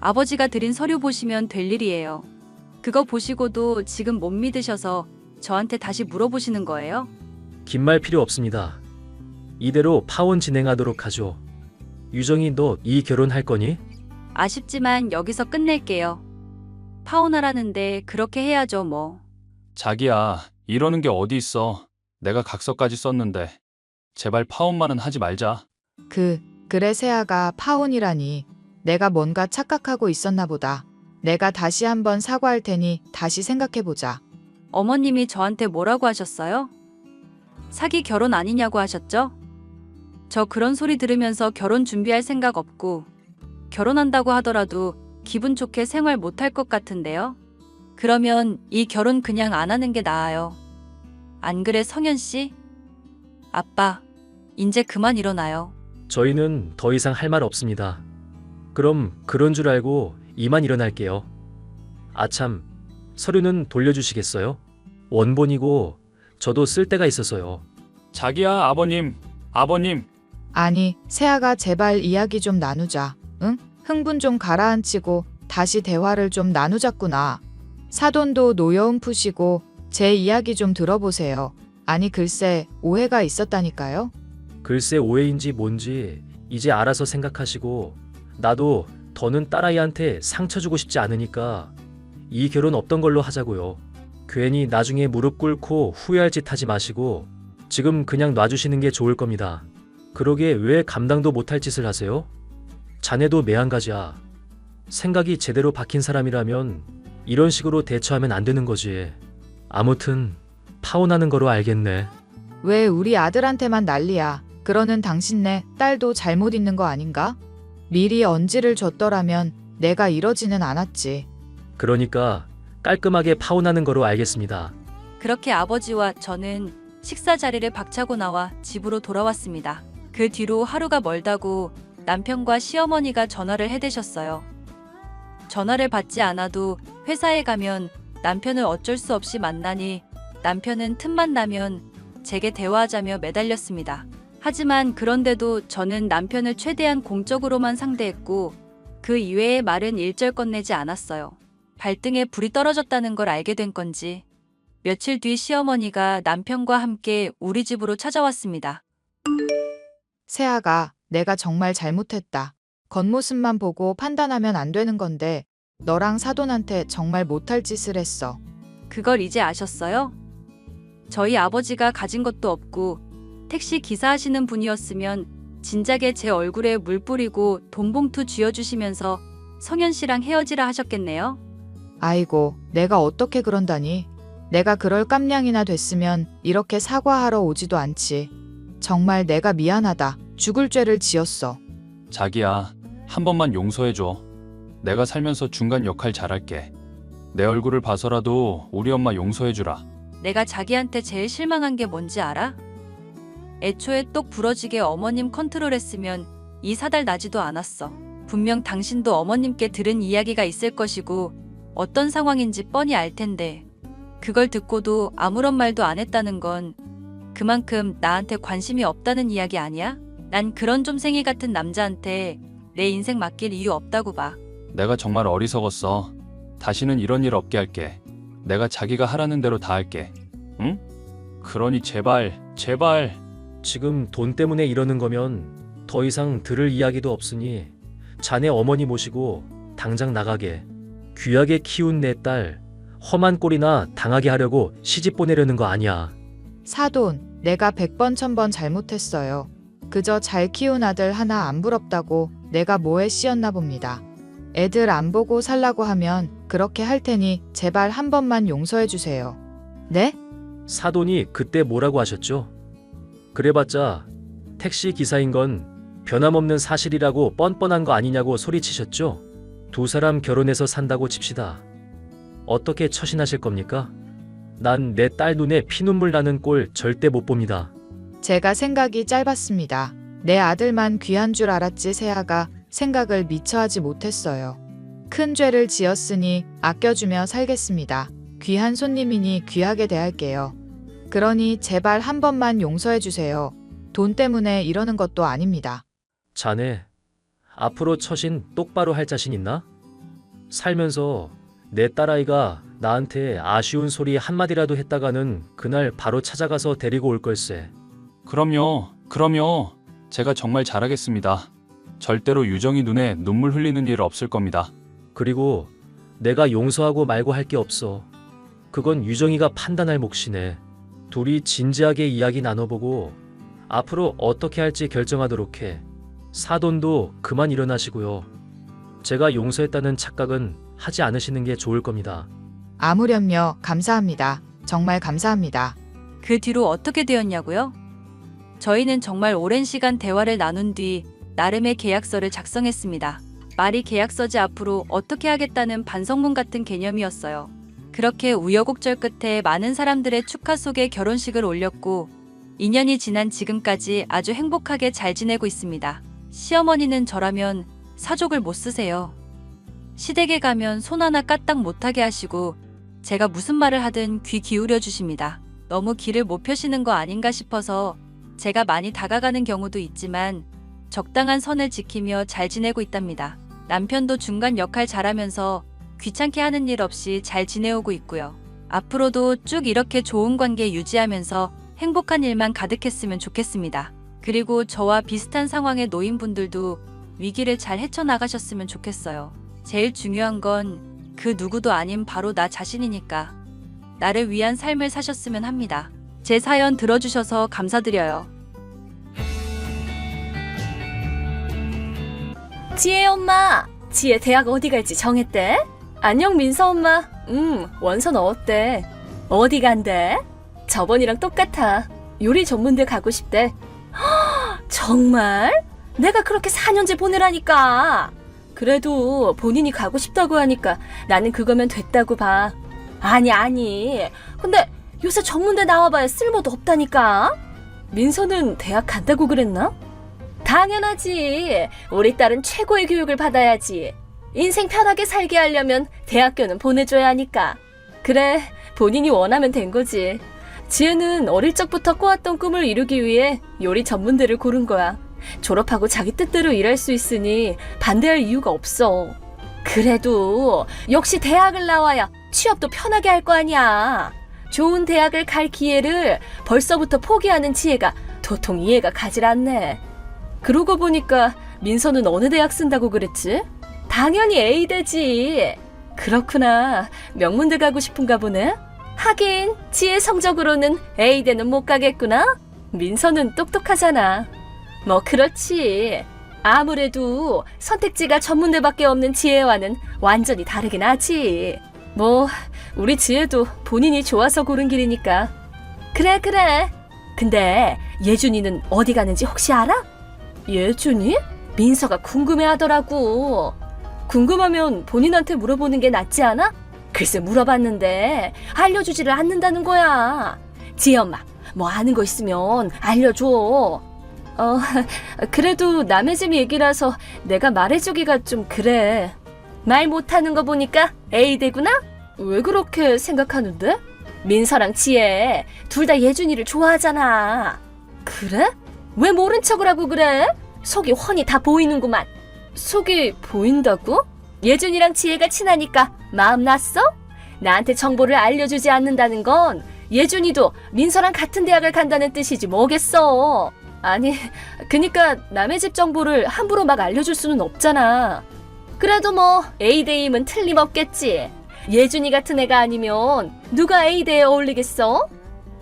아버지가 드린 서류 보시면 될 일이에요. 그거 보시고도 지금 못 믿으셔서 저한테 다시 물어보시는 거예요? 긴 말 필요 없습니다. 이대로 파혼 진행하도록 하죠. 유정이 너 이 결혼할 거니? 아쉽지만 여기서 끝낼게요. 파혼하라는데 그렇게 해야죠 뭐. 자기야, 이러는 게 어디 있어. 내가 각서까지 썼는데. 제발 파혼만은 하지 말자. 그래 세아가 파혼이라니. 내가 뭔가 착각하고 있었나 보다. 내가 다시 한번 사과할 테니 다시 생각해보자. 어머님이 저한테 뭐라고 하셨어요? 사기 결혼 아니냐고 하셨죠? 저 그런 소리 들으면서 결혼 준비할 생각 없고 결혼한다고 하더라도 기분 좋게 생활 못할 것 같은데요. 그러면 이 결혼 그냥 안 하는 게 나아요. 안 그래 성현 씨? 아빠, 이제 그만 일어나요. 저희는 더 이상 할 말 없습니다. 그럼 그런 줄 알고 이만 일어날게요. 아참, 서류는 돌려주시겠어요? 원본이고 저도 쓸 데가 있어서요. 자기야, 아버님. 아니, 세아가 제발 이야기 좀 나누자. 응? 흥분 좀 가라앉히고 다시 대화를 좀 나누자꾸나. 사돈도 노여움 푸시고 제 이야기 좀 들어보세요. 아니 글쎄 오해가 있었다니까요. 글쎄 오해인지 뭔지 이제 알아서 생각하시고 나도 더는 딸아이한테 상처 주고 싶지 않으니까 이 결혼 없던 걸로 하자고요. 괜히 나중에 무릎 꿇고 후회할 짓 하지 마시고 지금 그냥 놔주시는 게 좋을 겁니다. 그러게 왜 감당도 못할 짓을 하세요? 자네도 매한가지야. 생각이 제대로 박힌 사람이라면 이런 식으로 대처하면 안 되는 거지. 아무튼 파혼하는 거로 알겠네. 왜 우리 아들한테만 난리야. 그러는 당신네 딸도 잘못 있는 거 아닌가? 미리 언지를 줬더라면 내가 이러지는 않았지. 그러니까 깔끔하게 파혼하는 거로 알겠습니다. 그렇게 아버지와 저는 식사 자리를 박차고 나와 집으로 돌아왔습니다. 그 뒤로 하루가 멀다고 남편과 시어머니가 전화를 해대셨어요. 전화를 받지 않아도 회사에 가면 남편을 어쩔 수 없이 만나니 남편은 틈만 나면 제게 대화하자며 매달렸습니다. 하지만 그런데도 저는 남편을 최대한 공적으로만 상대했고 그 이외의 말은 일절 꺼내지 않았어요. 발등에 불이 떨어졌다는 걸 알게 된 건지 며칠 뒤 시어머니가 남편과 함께 우리 집으로 찾아왔습니다. 세아가 내가 정말 잘못했다. 겉모습만 보고 판단하면 안 되는 건데 너랑 사돈한테 정말 못할 짓을 했어. 그걸 이제 아셨어요? 저희 아버지가 가진 것도 없고 택시 기사하시는 분이었으면 진작에 제 얼굴에 물 뿌리고 돈 봉투 쥐어주시면서 성현 씨랑 헤어지라 하셨겠네요. 아이고, 내가 어떻게 그런다니. 내가 그럴 깜냥이나 됐으면 이렇게 사과하러 오지도 않지. 정말 내가 미안하다. 죽을 죄를 지었어. 자기야, 한 번만 용서해줘. 내가 살면서 중간 역할 잘할게. 내 얼굴을 봐서라도 우리 엄마 용서해주라. 내가 자기한테 제일 실망한 게 뭔지 알아? 애초에 똑 부러지게 어머님 컨트롤했으면 이 사달 나지도 않았어. 분명 당신도 어머님께 들은 이야기가 있을 것이고 어떤 상황인지 뻔히 알 텐데 그걸 듣고도 아무런 말도 안 했다는 건 그만큼 나한테 관심이 없다는 이야기 아니야? 난 그런 좀생이 같은 남자한테 내 인생 맡길 이유 없다고 봐. 내가 정말 어리석었어. 다시는 이런 일 없게 할게. 내가 자기가 하라는 대로 다 할게. 응? 그러니 제발. 지금 돈 때문에 이러는 거면 더 이상 들을 이야기도 없으니 자네 어머니 모시고 당장 나가게. 귀하게 키운 내 딸 험한 꼴이나 당하게 하려고 시집 보내려는 거 아니야. 사돈, 내가 100번 1000번 잘못했어요. 그저 잘 키운 아들 하나 안 부럽다고 내가 뭐에 씌었나 봅니다. 애들 안 보고 살라고 하면 그렇게 할 테니 제발 한 번만 용서해 주세요. 네? 사돈이 그때 뭐라고 하셨죠? 그래봤자 택시 기사인 건 변함없는 사실이라고 뻔뻔한 거 아니냐고 소리치셨죠? 두 사람 결혼해서 산다고 칩시다. 어떻게 처신하실 겁니까? 난 내 딸 눈에 피눈물 나는 꼴 절대 못 봅니다. 제가 생각이 짧았습니다. 내 아들만 귀한 줄 알았지 세아가 생각을 미처 하지 못했어요. 큰 죄를 지었으니 아껴주며 살겠습니다. 귀한 손님이니 귀하게 대할게요. 그러니 제발 한 번만 용서해 주세요. 돈 때문에 이러는 것도 아닙니다. 자네, 앞으로 처신 똑바로 할 자신 있나? 살면서 내 딸아이가 나한테 아쉬운 소리 한마디라도 했다가는 그날 바로 찾아가서 데리고 올 걸세. 그럼요. 제가 정말 잘하겠습니다. 절대로 유정이 눈에 눈물 흘리는 일 없을 겁니다. 그리고 내가 용서하고 말고 할 게 없어. 그건 유정이가 판단할 몫이네. 둘이 진지하게 이야기 나눠보고 앞으로 어떻게 할지 결정하도록 해. 사돈도 그만 일어나시고요. 제가 용서했다는 착각은 하지 않으시는 게 좋을 겁니다. 아무렴요. 감사합니다. 정말 감사합니다. 그 뒤로 어떻게 되었냐고요? 저희는 정말 오랜 시간 대화를 나눈 뒤 나름의 계약서를 작성했습니다. 말이 계약서지 앞으로 어떻게 하겠다는 반성문 같은 개념이었어요. 그렇게 우여곡절 끝에 많은 사람들의 축하 속에 결혼식을 올렸고 2년이 지난 지금까지 아주 행복하게 잘 지내고 있습니다. 시어머니는 저라면 사족을 못 쓰세요. 시댁에 가면 손 하나 까딱 못하게 하시고 제가 무슨 말을 하든 귀 기울여 주십니다. 너무 길을 못 펴시는 거 아닌가 싶어서 제가 많이 다가가는 경우도 있지만 적당한 선을 지키며 잘 지내고 있답니다. 남편도 중간 역할 잘하면서 귀찮게 하는 일 없이 잘 지내오고 있고요. 앞으로도 쭉 이렇게 좋은 관계 유지하면서 행복한 일만 가득했으면 좋겠습니다. 그리고 저와 비슷한 상황의 노인분들도 위기를 잘 헤쳐나가셨으면 좋겠어요. 제일 중요한 건 그 누구도 아닌 바로 나 자신이니까 나를 위한 삶을 사셨으면 합니다. 제 사연 들어주셔서 감사드려요. 지혜 엄마, 지혜 대학 어디 갈지 정했대? 안녕 민서 엄마. 원서 넣었대. 어디 간대? 저번이랑 똑같아. 요리 전문대 가고 싶대. 헉, 정말? 내가 그렇게 4년제 보내라니까. 그래도 본인이 가고 싶다고 하니까 나는 그거면 됐다고 봐. 아니. 근데 요새 전문대 나와봐야 쓸모도 없다니까. 민서는 대학 간다고 그랬나? 당연하지. 우리 딸은 최고의 교육을 받아야지. 인생 편하게 살게 하려면 대학교는 보내줘야 하니까. 그래, 본인이 원하면 된 거지. 지혜는 어릴 적부터 꿔왔던 꿈을 이루기 위해 요리 전문대를 고른 거야. 졸업하고 자기 뜻대로 일할 수 있으니 반대할 이유가 없어. 그래도 역시 대학을 나와야 취업도 편하게 할 거 아니야. 좋은 대학을 갈 기회를 벌써부터 포기하는 지혜가 도통 이해가 가질 않네. 그러고 보니까 민서는 어느 대학 쓴다고 그랬지? 당연히 A대지. 그렇구나. 명문대 가고 싶은가 보네. 하긴 지혜 성적으로는 A대는 못 가겠구나. 민서는 똑똑하잖아. 뭐 그렇지. 아무래도 선택지가 전문대밖에 없는 지혜와는 완전히 다르긴 하지. 뭐 우리 지혜도 본인이 좋아서 고른 길이니까. 그래. 근데 예준이는 어디 가는지 혹시 알아? 예준이? 민서가 궁금해하더라고. 궁금하면 본인한테 물어보는 게 낫지 않아? 글쎄 물어봤는데 알려주지를 않는다는 거야. 지혜 엄마, 뭐 아는 거 있으면 알려줘. 그래도 남의 집 얘기라서 내가 말해주기가 좀 그래. 말 못하는 거 보니까 A대구나? 왜 그렇게 생각하는데? 민서랑 지혜 둘 다 예준이를 좋아하잖아. 그래? 왜 모른 척을 하고 그래? 속이 훤히 다 보이는구만. 속이 보인다고? 예준이랑 지혜가 친하니까 마음 났어? 나한테 정보를 알려주지 않는다는 건 예준이도 민서랑 같은 대학을 간다는 뜻이지 뭐겠어. 아니, 그니까 남의 집 정보를 함부로 막 알려줄 수는 없잖아. 그래도 뭐 A대임은 틀림없겠지. 예준이 같은 애가 아니면 누가 A대에 어울리겠어?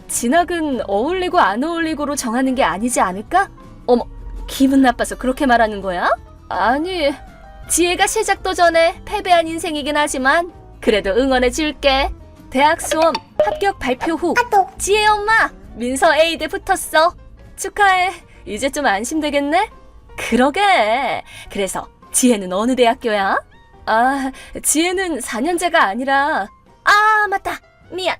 진학은 어울리고 안 어울리고로 정하는 게 아니지 않을까? 어머, 기분 나빠서 그렇게 말하는 거야? 아니, 지혜가 시작도 전에 패배한 인생이긴 하지만 그래도 응원해 줄게. 대학 수험 합격 발표 후 지혜 엄마, 민서 A대 붙었어. 축하해. 이제 좀 안심되겠네? 그러게. 그래서 지혜는 어느 대학교야? 아, 지혜는 4년제가 아니라. 아, 맞다. 미안.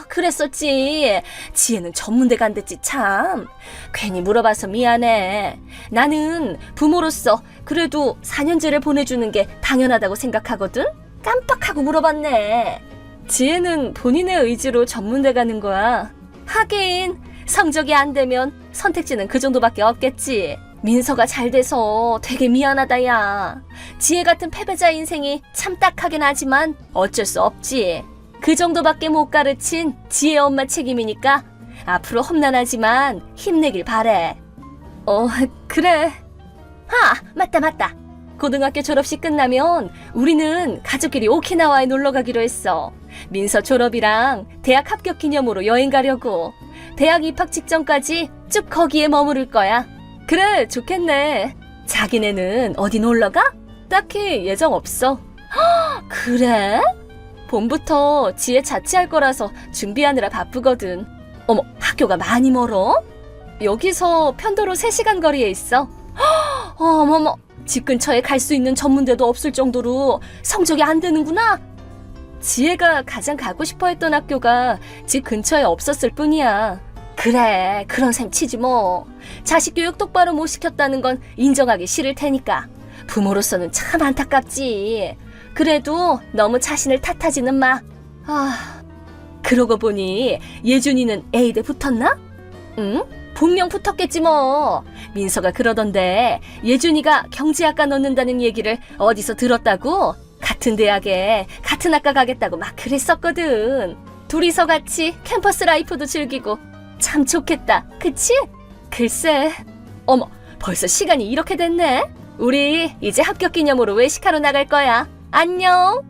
그랬었지. 지혜는 전문대 간댔지 참. 괜히 물어봐서 미안해. 나는 부모로서 그래도 4년제를 보내주는 게 당연하다고 생각하거든? 깜빡하고 물어봤네. 지혜는 본인의 의지로 전문대 가는 거야. 하긴 성적이 안 되면 선택지는 그 정도밖에 없겠지. 민서가 잘 돼서 되게 미안하다 야. 지혜 같은 패배자 인생이 참 딱하긴 하지만 어쩔 수 없지. 그 정도밖에 못 가르친 지혜 엄마 책임이니까 앞으로 험난하지만 힘내길 바래. 그래. 맞다. 고등학교 졸업식 끝나면 우리는 가족끼리 오키나와에 놀러 가기로 했어. 민서 졸업이랑 대학 합격 기념으로 여행 가려고. 대학 입학 직전까지 쭉 거기에 머무를 거야. 그래, 좋겠네. 자기네는 어디 놀러 가? 딱히 예정 없어. 그래? 봄부터 지혜 자취할 거라서 준비하느라 바쁘거든. 어머, 학교가 많이 멀어? 여기서 편도로 3시간 거리에 있어. 어머머, 집 근처에 갈 수 있는 전문대도 없을 정도로 성적이 안 되는구나. 지혜가 가장 가고 싶어 했던 학교가 집 근처에 없었을 뿐이야. 그래, 그런 셈 치지 뭐. 자식 교육 똑바로 못 시켰다는 건 인정하기 싫을 테니까. 부모로서는 참 안타깝지. 그래도 너무 자신을 탓하지는 마. 그러고 보니 예준이는 A대 붙었나? 응? 분명 붙었겠지 뭐. 민서가 그러던데 예준이가 경제학과 넣는다는 얘기를 어디서 들었다고? 같은 대학에 같은 학과 가겠다고 막 그랬었거든. 둘이서 같이 캠퍼스 라이프도 즐기고 참 좋겠다. 그치? 글쎄. 어머, 벌써 시간이 이렇게 됐네. 우리 이제 합격 기념으로 외식하러 나갈 거야. 안녕.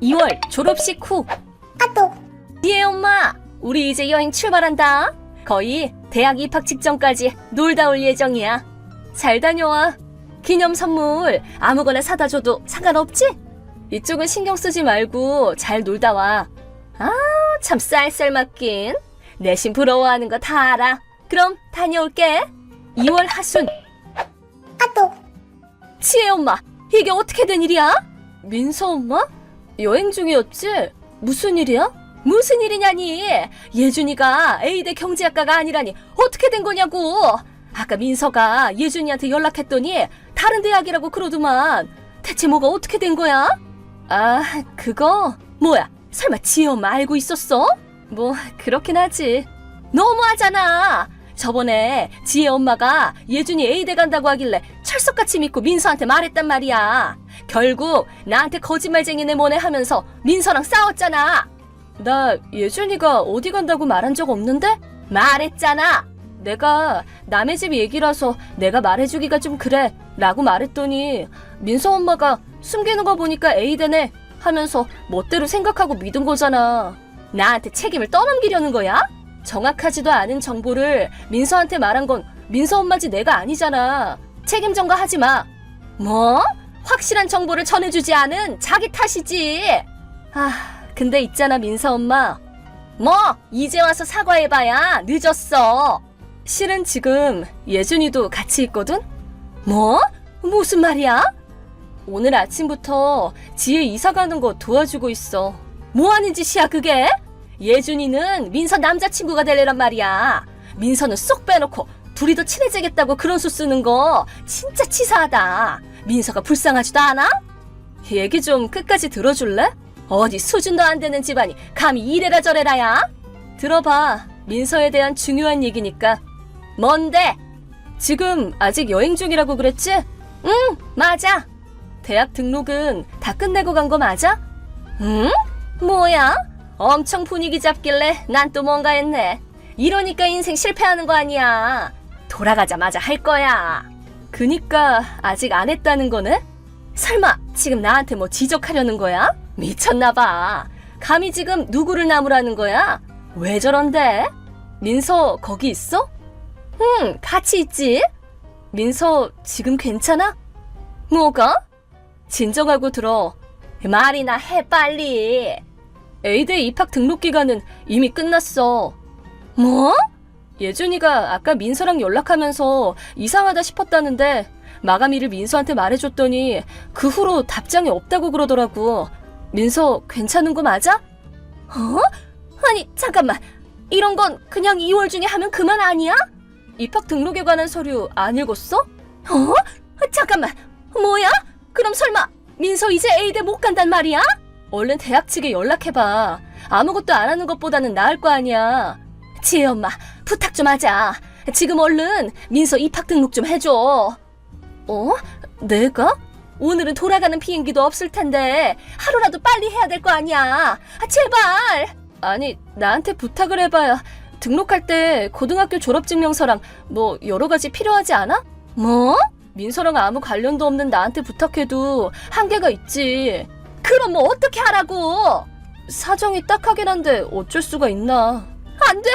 2월 졸업식 후. 지혜 엄마, 우리 이제 여행 출발한다. 거의 대학 입학 직전까지 놀다 올 예정이야. 잘 다녀와. 기념 선물 아무거나 사다 줘도 상관없지? 이쪽은 신경 쓰지 말고 잘 놀다 와. 아, 참 쌀쌀 맞긴. 내심 부러워하는 거 다 알아. 그럼 다녀올게. 2월 하순. 지혜 엄마, 이게 어떻게 된 일이야? 민서 엄마? 여행 중이었지? 무슨 일이야? 무슨 일이냐니? 예준이가 A대 경제학과가 아니라니 어떻게 된 거냐고. 아까 민서가 예준이한테 연락했더니 다른 대학이라고 그러더만. 대체 뭐가 어떻게 된 거야? 아, 그거? 뭐야, 설마 지혜 엄마 알고 있었어? 뭐 그렇긴 하지. 너무하잖아. 저번에 지혜 엄마가 예준이 A대 간다고 하길래 철석같이 믿고 민서한테 말했단 말이야. 결국 나한테 거짓말쟁이네 뭐네 하면서 민서랑 싸웠잖아. 나 예준이가 어디 간다고 말한 적 없는데? 말했잖아. 내가 남의 집 얘기라서 내가 말해주기가 좀 그래 라고 말했더니 민서 엄마가 숨기는 거 보니까 A대네 하면서 멋대로 생각하고 믿은 거잖아. 나한테 책임을 떠넘기려는 거야? 정확하지도 않은 정보를 민서한테 말한 건 민서 엄마지 내가 아니잖아. 책임 전가하지 마. 뭐? 확실한 정보를 전해주지 않은 자기 탓이지. 아, 근데 있잖아 민서 엄마. 뭐 이제 와서 사과해봐야 늦었어. 실은 지금 예준이도 같이 있거든? 뭐? 무슨 말이야? 오늘 아침부터 지혜 이사 가는 거 도와주고 있어. 뭐 하는 짓이야 그게? 예준이는 민서 남자친구가 되려란 말이야. 민서는 쏙 빼놓고 둘이 더 친해지겠다고 그런 수 쓰는 거 진짜 치사하다. 민서가 불쌍하지도 않아? 얘기 좀 끝까지 들어줄래? 어디 수준도 안 되는 집안이 감히 이래라 저래라야? 들어봐. 민서에 대한 중요한 얘기니까. 뭔데? 지금 아직 여행 중이라고 그랬지? 응, 맞아. 대학 등록은 다 끝내고 간 거 맞아? 응? 뭐야? 엄청 분위기 잡길래 난 또 뭔가 했네. 이러니까 인생 실패하는 거 아니야. 돌아가자마자 할 거야. 그니까 아직 안 했다는 거네? 설마 지금 나한테 뭐 지적하려는 거야? 미쳤나봐. 감히 지금 누구를 나무라는 거야? 왜 저런데? 민서 거기 있어? 응, 같이 있지. 민서 지금 괜찮아? 뭐가? 진정하고 들어. 말이나 해 빨리. A대 입학 등록 기간은 이미 끝났어. 뭐? 예준이가 아까 민서랑 연락하면서 이상하다 싶었다는데 마감일을 민서한테 말해줬더니 그 후로 답장이 없다고 그러더라고. 민서 괜찮은 거 맞아? 어? 아니 잠깐만, 이런 건 그냥 2월 중에 하면 그만 아니야? 입학 등록에 관한 서류 안 읽었어? 어? 잠깐만, 뭐야? 그럼 설마 민서 이제 A대 못 간단 말이야? 얼른 대학 측에 연락해봐. 아무것도 안 하는 것보다는 나을 거 아니야. 지혜 엄마, 부탁 좀 하자. 지금 얼른 민서 입학 등록 좀 해줘. 어? 내가? 오늘은 돌아가는 비행기도 없을 텐데 하루라도 빨리 해야 될 거 아니야. 제발. 아니, 나한테 부탁을 해봐야 등록할 때 고등학교 졸업증명서랑 뭐 여러 가지 필요하지 않아? 뭐? 민서랑 아무 관련도 없는 나한테 부탁해도 한계가 있지. 그럼 뭐 어떻게 하라고? 사정이 딱하긴 한데 어쩔 수가 있나. 안 돼.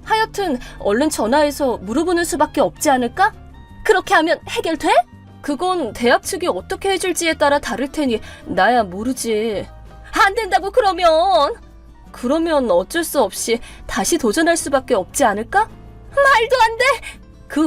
하여튼 얼른 전화해서 물어보는 수밖에 없지 않을까? 그렇게 하면 해결돼? 그건 대학 측이 어떻게 해줄지에 따라 다를 테니 나야 모르지. 안 된다고 그러면. 그러면 어쩔 수 없이 다시 도전할 수밖에 없지 않을까? 말도 안 돼. 그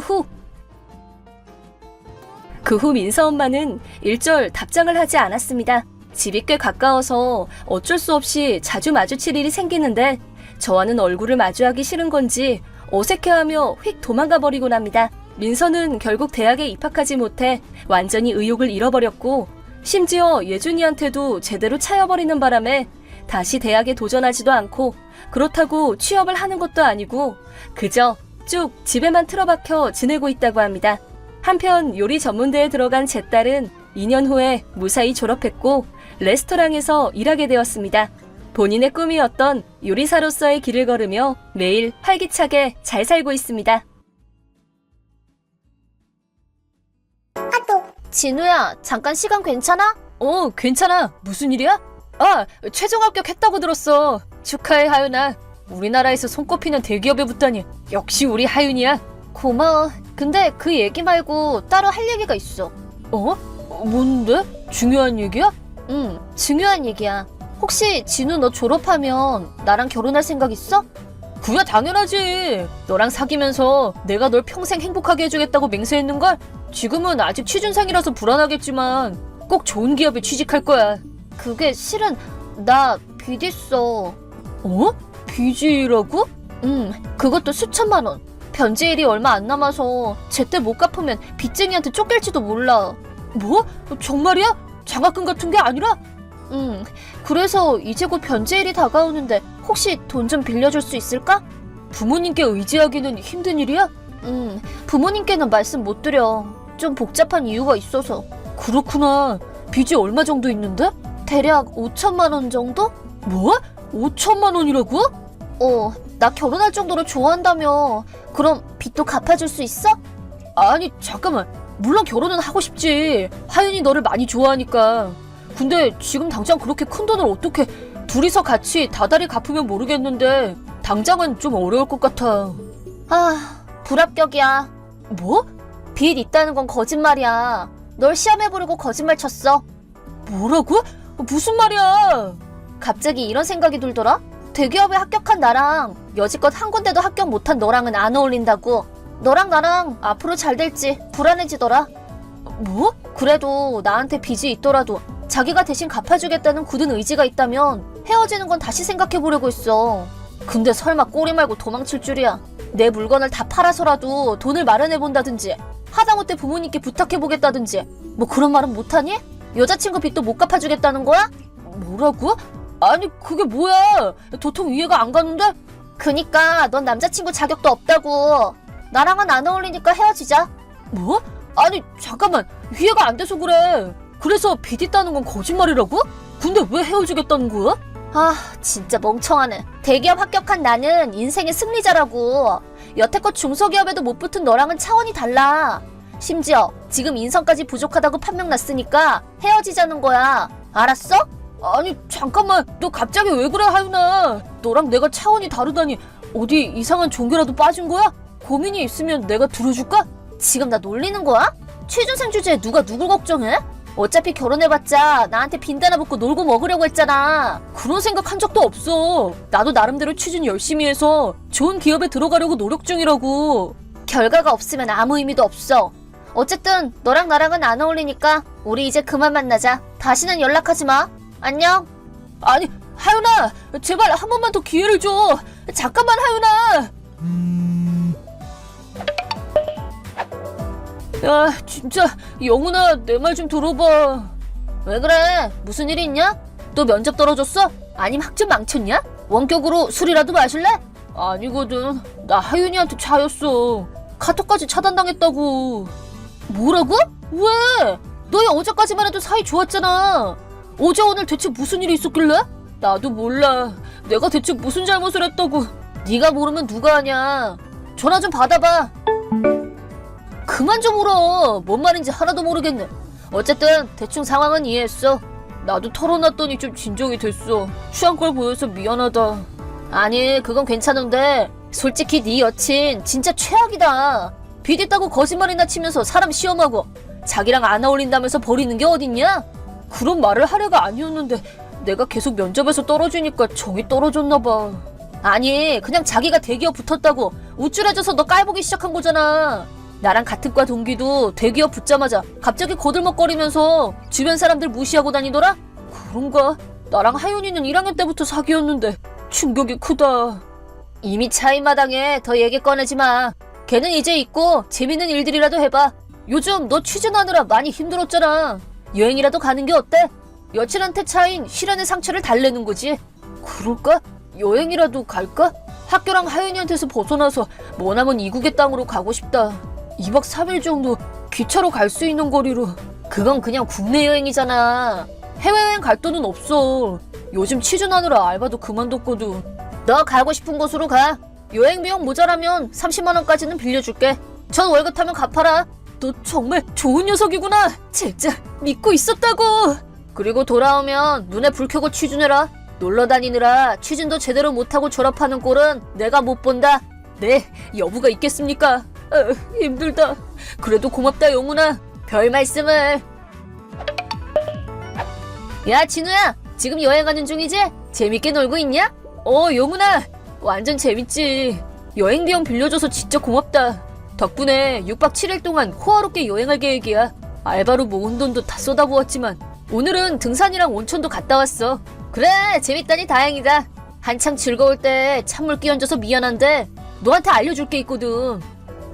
후 민서 엄마는 일절 답장을 하지 않았습니다. 집이 꽤 가까워서 어쩔 수 없이 자주 마주칠 일이 생기는데 저와는 얼굴을 마주하기 싫은 건지 어색해하며 휙 도망가 버리곤 합니다. 민서는 결국 대학에 입학하지 못해 완전히 의욕을 잃어버렸고 심지어 예준이한테도 제대로 차여버리는 바람에 다시 대학에 도전하지도 않고 그렇다고 취업을 하는 것도 아니고 그저 쭉 집에만 틀어박혀 지내고 있다고 합니다. 한편 요리 전문대에 들어간 제 딸은 2년 후에 무사히 졸업했고 레스토랑에서 일하게 되었습니다. 본인의 꿈이었던 요리사로서의 길을 걸으며 매일 활기차게 잘 살고 있습니다. 진우야, 잠깐 시간 괜찮아? 괜찮아. 무슨 일이야? 최종 합격했다고 들었어. 축하해, 하윤아. 우리나라에서 손꼽히는 대기업에 붙다니. 역시 우리 하윤이야. 고마워. 근데 그 얘기 말고 따로 할 얘기가 있어. 뭔데? 중요한 얘기야? 응, 중요한 얘기야. 혹시 진우 너 졸업하면 나랑 결혼할 생각 있어? 그야 당연하지. 너랑 사귀면서 내가 널 평생 행복하게 해주겠다고 맹세했는걸? 지금은 아직 취준생이라서 불안하겠지만 꼭 좋은 기업에 취직할 거야. 그게 실은 나 빚 있어. 빚이라고? 응, 그것도 수천만 원. 변제일이 얼마 안 남아서 제때 못 갚으면 빚쟁이한테 쫓길지도 몰라. 뭐? 정말이야? 장학금 같은 게 아니라? 응, 그래서 이제 곧 변제일이 다가오는데 혹시 돈 좀 빌려줄 수 있을까? 부모님께 의지하기는 힘든 일이야? 응, 부모님께는 말씀 못 드려. 좀 복잡한 이유가 있어서. 그렇구나. 빚이 얼마 정도 있는데? 대략 5천만 원 정도? 뭐? 5천만 원이라고? 나 결혼할 정도로 좋아한다며. 그럼 빚도 갚아줄 수 있어? 아니, 잠깐만. 물론 결혼은 하고 싶지. 하윤이 너를 많이 좋아하니까. 근데 지금 당장 그렇게 큰 돈을 어떻게 둘이서 같이 다달이 갚으면 모르겠는데 당장은 좀 어려울 것 같아. 불합격이야. 뭐? 빚 있다는 건 거짓말이야. 널 시험에 보려고 거짓말 쳤어. 뭐라고? 무슨 말이야? 갑자기 이런 생각이 들더라? 대기업에 합격한 나랑 여지껏 한 군데도 합격 못한 너랑은 안 어울린다고. 너랑 나랑 앞으로 잘 될지 불안해지더라. 뭐? 그래도 나한테 빚이 있더라도 자기가 대신 갚아주겠다는 굳은 의지가 있다면 헤어지는 건 다시 생각해보려고 했어. 근데 설마 꼬리 말고 도망칠 줄이야. 내 물건을 다 팔아서라도 돈을 마련해본다든지 하다못해 부모님께 부탁해보겠다든지 뭐 그런 말은 못하니? 여자친구 빚도 못 갚아주겠다는 거야? 뭐라고? 아니 그게 뭐야? 도통 이해가 안 가는데? 그니까 넌 남자친구 자격도 없다고. 나랑은 안 어울리니까 헤어지자. 뭐? 아니 잠깐만, 이해가 안 돼서 그래. 그래서 빚 있다는 건 거짓말이라고? 근데 왜 헤어지겠다는 거야? 진짜 멍청하네. 대기업 합격한 나는 인생의 승리자라고. 여태껏 중소기업에도 못 붙은 너랑은 차원이 달라. 심지어 지금 인성까지 부족하다고 판명 났으니까 헤어지자는 거야. 알았어? 아니 잠깐만, 너 갑자기 왜 그래 하윤아. 너랑 내가 차원이 다르다니 어디 이상한 종교라도 빠진 거야? 고민이 있으면 내가 들어줄까? 지금 나 놀리는 거야? 취준생 주제에 누가 누굴 걱정해? 어차피 결혼해봤자 나한테 빈다나 붙고 놀고 먹으려고 했잖아. 그런 생각 한 적도 없어. 나도 나름대로 취준 열심히 해서 좋은 기업에 들어가려고 노력 중이라고. 결과가 없으면 아무 의미도 없어. 어쨌든 너랑 나랑은 안 어울리니까 우리 이제 그만 만나자. 다시는 연락하지 마. 안녕. 아니 하윤아, 제발 한 번만 더 기회를 줘. 잠깐만 하윤아. 야 진짜 영훈아, 내 말 좀 들어봐. 왜 그래? 무슨 일이 있냐? 또 면접 떨어졌어? 아님 학점 망쳤냐? 원격으로 술이라도 마실래? 아니거든. 나 하윤이한테 차였어. 카톡까지 차단당했다고. 뭐라고? 왜? 너희 어제까지만 해도 사이 좋았잖아. 어제 오늘 대체 무슨 일이 있었길래? 나도 몰라. 내가 대체 무슨 잘못을 했다고. 네가 모르면 누가 아냐. 전화 좀 받아봐. 그만 좀 울어. 뭔 말인지 하나도 모르겠네. 어쨌든 대충 상황은 이해했어. 나도 털어놨더니 좀 진정이 됐어. 취한 걸 보여서 미안하다. 아니 그건 괜찮은데 솔직히 네 여친 진짜 최악이다. 빚 있다고 거짓말이나 치면서 사람 시험하고 자기랑 안 어울린다면서 버리는 게 어딨냐? 그런 말을 하려가 아니었는데 내가 계속 면접에서 떨어지니까 정이 떨어졌나 봐. 아니 그냥 자기가 대기업 붙었다고 우쭐해져서 너 깔보기 시작한 거잖아. 나랑 같은 과 동기도 대기업 붙자마자 갑자기 거들먹거리면서 주변 사람들 무시하고 다니더라? 그런가? 나랑 하윤이는 1학년 때부터 사귀었는데 충격이 크다. 이미 차인마당에 더 얘기 꺼내지 마. 걔는 이제 있고 재밌는 일들이라도 해봐. 요즘 너 취준하느라 많이 힘들었잖아. 여행이라도 가는 게 어때? 여친한테 차인 시련의 상처를 달래는 거지. 그럴까? 여행이라도 갈까? 학교랑 하윤이한테서 벗어나서 머나먼 이국의 땅으로 가고 싶다. 2박 3일 정도 기차로 갈 수 있는 거리로. 그건 그냥 국내 여행이잖아. 해외여행 갈 돈은 없어. 요즘 취준하느라 알바도 그만뒀거든. 너 가고 싶은 곳으로 가. 여행 비용 모자라면 30만 원까지는 빌려줄게. 전 월급 타면 갚아라. 너 정말 좋은 녀석이구나. 진짜 믿고 있었다고. 그리고 돌아오면 눈에 불 켜고 취준해라. 놀러 다니느라 취준도 제대로 못하고 졸업하는 꼴은 내가 못 본다. 네, 여부가 있겠습니까? 힘들다. 그래도 고맙다, 영훈아. 별 말씀을. 야, 진우야. 지금 여행하는 중이지? 재밌게 놀고 있냐? 영훈아. 완전 재밌지. 여행 비용 빌려줘서 진짜 고맙다. 덕분에 6박 7일 동안 호화롭게 여행할 계획이야. 알바로 모은 돈도 다 쏟아부었지만 오늘은 등산이랑 온천도 갔다 왔어. 그래, 재밌다니 다행이다. 한창 즐거울 때 찬물 끼얹어서 미안한데 너한테 알려줄 게 있거든.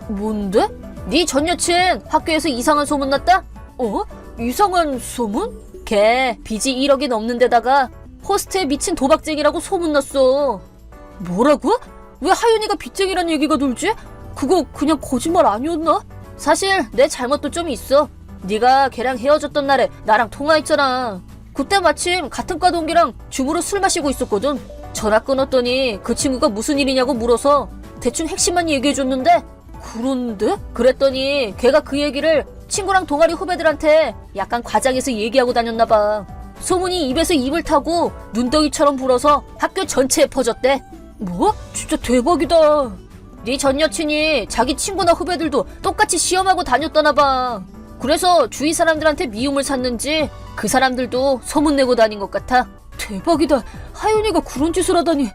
뭔데? 네 전 여친 학교에서 이상한 소문 났다? 이상한 소문? 걔 빚이 1억이 넘는 데다가 호스트에 미친 도박쟁이라고 소문났어. 뭐라고? 왜 하윤이가 빚쟁이란 얘기가 돌지? 그거 그냥 거짓말 아니었나? 사실 내 잘못도 좀 있어. 네가 걔랑 헤어졌던 날에 나랑 통화했잖아. 그때 마침 같은 과 동기랑 줌으로 술 마시고 있었거든. 전화 끊었더니 그 친구가 무슨 일이냐고 물어서 대충 핵심만 얘기해줬는데, 그런데? 그랬더니 걔가 그 얘기를 친구랑 동아리 후배들한테 약간 과장해서 얘기하고 다녔나봐. 소문이 입에서 입을 타고 눈덩이처럼 불어서 학교 전체에 퍼졌대. 뭐? 진짜 대박이다. 네 전 여친이 자기 친구나 후배들도 똑같이 시험하고 다녔다나봐. 그래서 주위 사람들한테 미움을 샀는지 그 사람들도 소문내고 다닌 것 같아. 대박이다. 하윤이가 그런 짓을 하다니.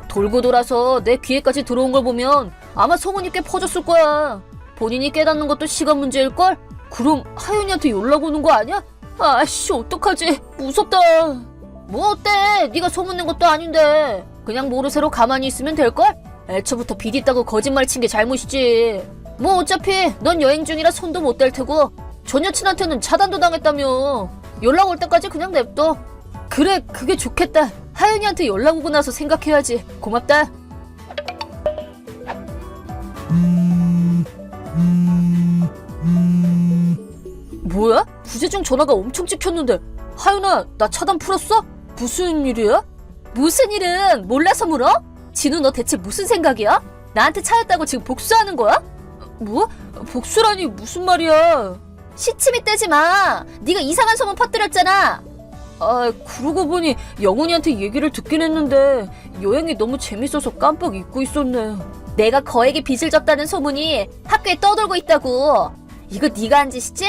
돌고 돌아서 내 귀에까지 들어온 걸 보면 아마 소문이 꽤 퍼졌을 거야. 본인이 깨닫는 것도 시간 문제일걸? 그럼 하윤이한테 연락 오는 거 아니야? 아씨, 어떡하지? 무섭다. 뭐 어때? 네가 소문낸 것도 아닌데. 그냥 모르쇠로 가만히 있으면 될걸? 애초부터 빚 있다고 거짓말 친 게 잘못이지. 뭐 어차피 넌 여행 중이라 손도 못 댈 테고 전 여친한테는 차단도 당했다며. 연락 올 때까지 그냥 냅둬. 그래, 그게 좋겠다. 하윤이한테 연락 오고 나서 생각해야지. 고맙다. 뭐야? 부재중 전화가 엄청 찍혔는데. 하윤아, 나 차단 풀었어? 무슨 일이야? 무슨 일은 몰라서 물어? 진우, 너 대체 무슨 생각이야? 나한테 차였다고 지금 복수하는 거야? 뭐? 복수라니 무슨 말이야? 시치미 떼지 마. 네가 이상한 소문 퍼뜨렸잖아. 그러고 보니 영훈이한테 얘기를 듣긴 했는데 여행이 너무 재밌어서 깜빡 잊고 있었네. 내가 거액의 빚을 졌다는 소문이 학교에 떠돌고 있다고. 이거 네가 한 짓이지?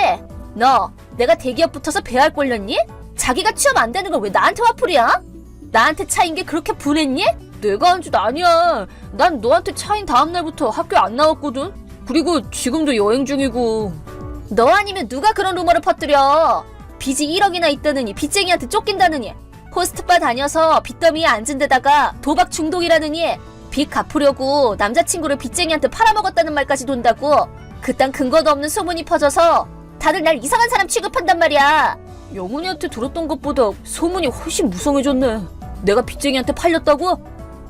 너 내가 대기업 붙어서 배알 꼴렸니? 자기가 취업 안 되는 걸 왜 나한테 화풀이야? 나한테 차인 게 그렇게 분했니? 내가 한 짓 아니야. 난 너한테 차인 다음 날부터 학교 안 나왔거든. 그리고 지금도 여행 중이고. 너 아니면 누가 그런 루머를 퍼뜨려? 빚이 1억이나 있다느니 빚쟁이한테 쫓긴다느니 호스트바 다녀서 빚더미에 앉은 데다가 도박 중독이라느니 빚 갚으려고 남자친구를 빚쟁이한테 팔아먹었다는 말까지 돈다고. 그딴 근거도 없는 소문이 퍼져서 다들 날 이상한 사람 취급한단 말이야. 영훈이한테 들었던 것보다 소문이 훨씬 무성해졌네. 내가 빚쟁이한테 팔렸다고?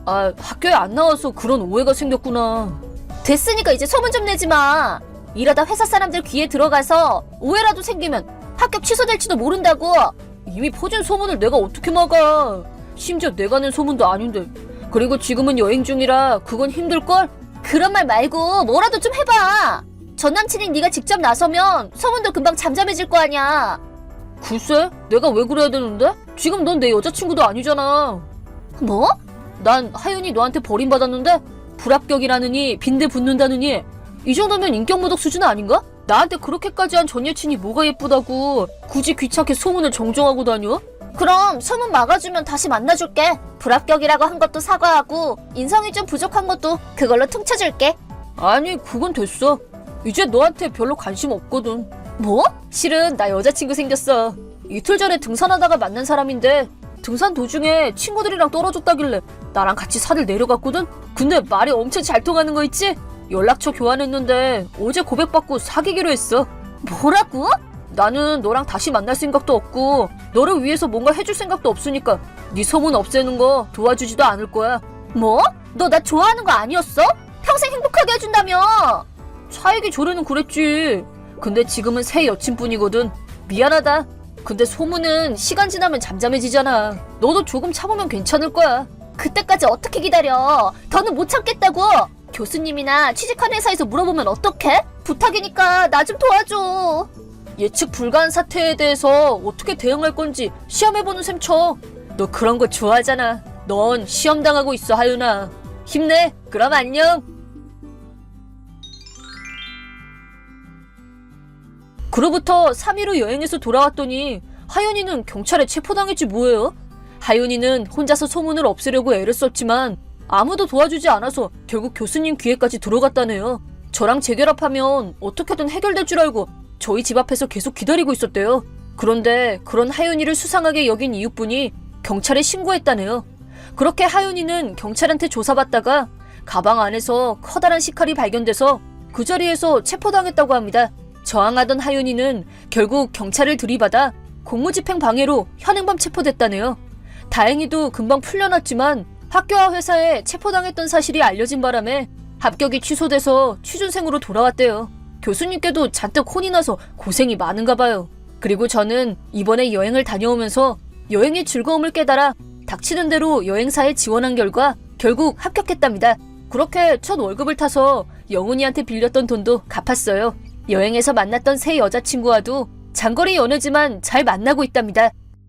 학교에 안 나와서 그런 오해가 생겼구나. 됐으니까 이제 소문 좀 내지 마. 이러다 회사 사람들 귀에 들어가서 오해라도 생기면 합격 취소될지도 모른다고. 이미 퍼진 소문을 내가 어떻게 막아. 심지어 내가 낸 소문도 아닌데. 그리고 지금은 여행 중이라 그건 힘들걸? 그런 말 말고 뭐라도 좀 해봐. 전 남친인 네가 직접 나서면 소문도 금방 잠잠해질 거 아니야. 글쎄, 내가 왜 그래야 되는데? 지금 넌 내 여자친구도 아니잖아. 뭐? 난 하윤이 너한테 버림받았는데 불합격이라느니 빈대 붙는다느니 이 정도면 인격모독 수준 아닌가? 나한테 그렇게까지 한 전 여친이 뭐가 예쁘다고 굳이 귀찮게 소문을 정정하고 다녀? 그럼 소문 막아주면 다시 만나줄게. 불합격이라고 한 것도 사과하고 인성이 좀 부족한 것도 그걸로 퉁쳐줄게. 아니, 그건 됐어. 이제 너한테 별로 관심 없거든. 뭐? 실은 나 여자친구 생겼어. 이틀 전에 등산하다가 만난 사람인데 등산 도중에 친구들이랑 떨어졌다길래 나랑 같이 산을 내려갔거든? 근데 말이 엄청 잘 통하는 거 있지? 연락처 교환했는데 어제 고백받고 사귀기로 했어. 뭐라고? 나는 너랑 다시 만날 생각도 없고 너를 위해서 뭔가 해줄 생각도 없으니까 네 소문 없애는 거 도와주지도 않을 거야. 뭐? 너 나 좋아하는 거 아니었어? 평생 행복하게 해준다며. 차이기 전에는 그랬지. 근데 지금은 새 여친뿐이거든. 미안하다. 근데 소문은 시간 지나면 잠잠해지잖아. 너도 조금 참으면 괜찮을 거야. 그때까지 어떻게 기다려? 더는 못 참겠다고. 교수님이나 취직한 회사에서 물어보면 어떡해? 부탁이니까 나 좀 도와줘. 예측 불가한 사태에 대해서 어떻게 대응할 건지 시험해보는 셈 쳐. 너 그런 거 좋아하잖아. 넌 시험 당하고 있어, 하윤아. 힘내. 그럼 안녕. 그로부터 3일 후 여행에서 돌아왔더니 하윤이는 경찰에 체포당했지 뭐예요? 하윤이는 혼자서 소문을 없애려고 애를 썼지만 아무도 도와주지 않아서 결국 교수님 귀에까지 들어갔다네요. 저랑 재결합하면 어떻게든 해결될 줄 알고 저희 집 앞에서 계속 기다리고 있었대요. 그런데 그런 하윤이를 수상하게 여긴 이웃분이 경찰에 신고했다네요. 그렇게 하윤이는 경찰한테 조사받다가 가방 안에서 커다란 식칼이 발견돼서 그 자리에서 체포당했다고 합니다. 저항하던 하윤이는 결국 경찰을 들이받아 공무집행 방해로 현행범 체포됐다네요. 다행히도 금방 풀려났지만 학교와 회사에 체포당했던 사실이 알려진 바람에 합격이 취소돼서 취준생으로 돌아왔대요. 교수님께도 잔뜩 혼이 나서 고생이 많은가 봐요. 그리고 저는 이번에 여행을 다녀오면서 여행의 즐거움을 깨달아 닥치는 대로 여행사에 지원한 결과 결국 합격했답니다. 그렇게 첫 월급을 타서 영훈이한테 빌렸던 돈도 갚았어요. 여행에서 만났던 새 여자친구와도 장거리 연애지만 잘 만나고 있답니다.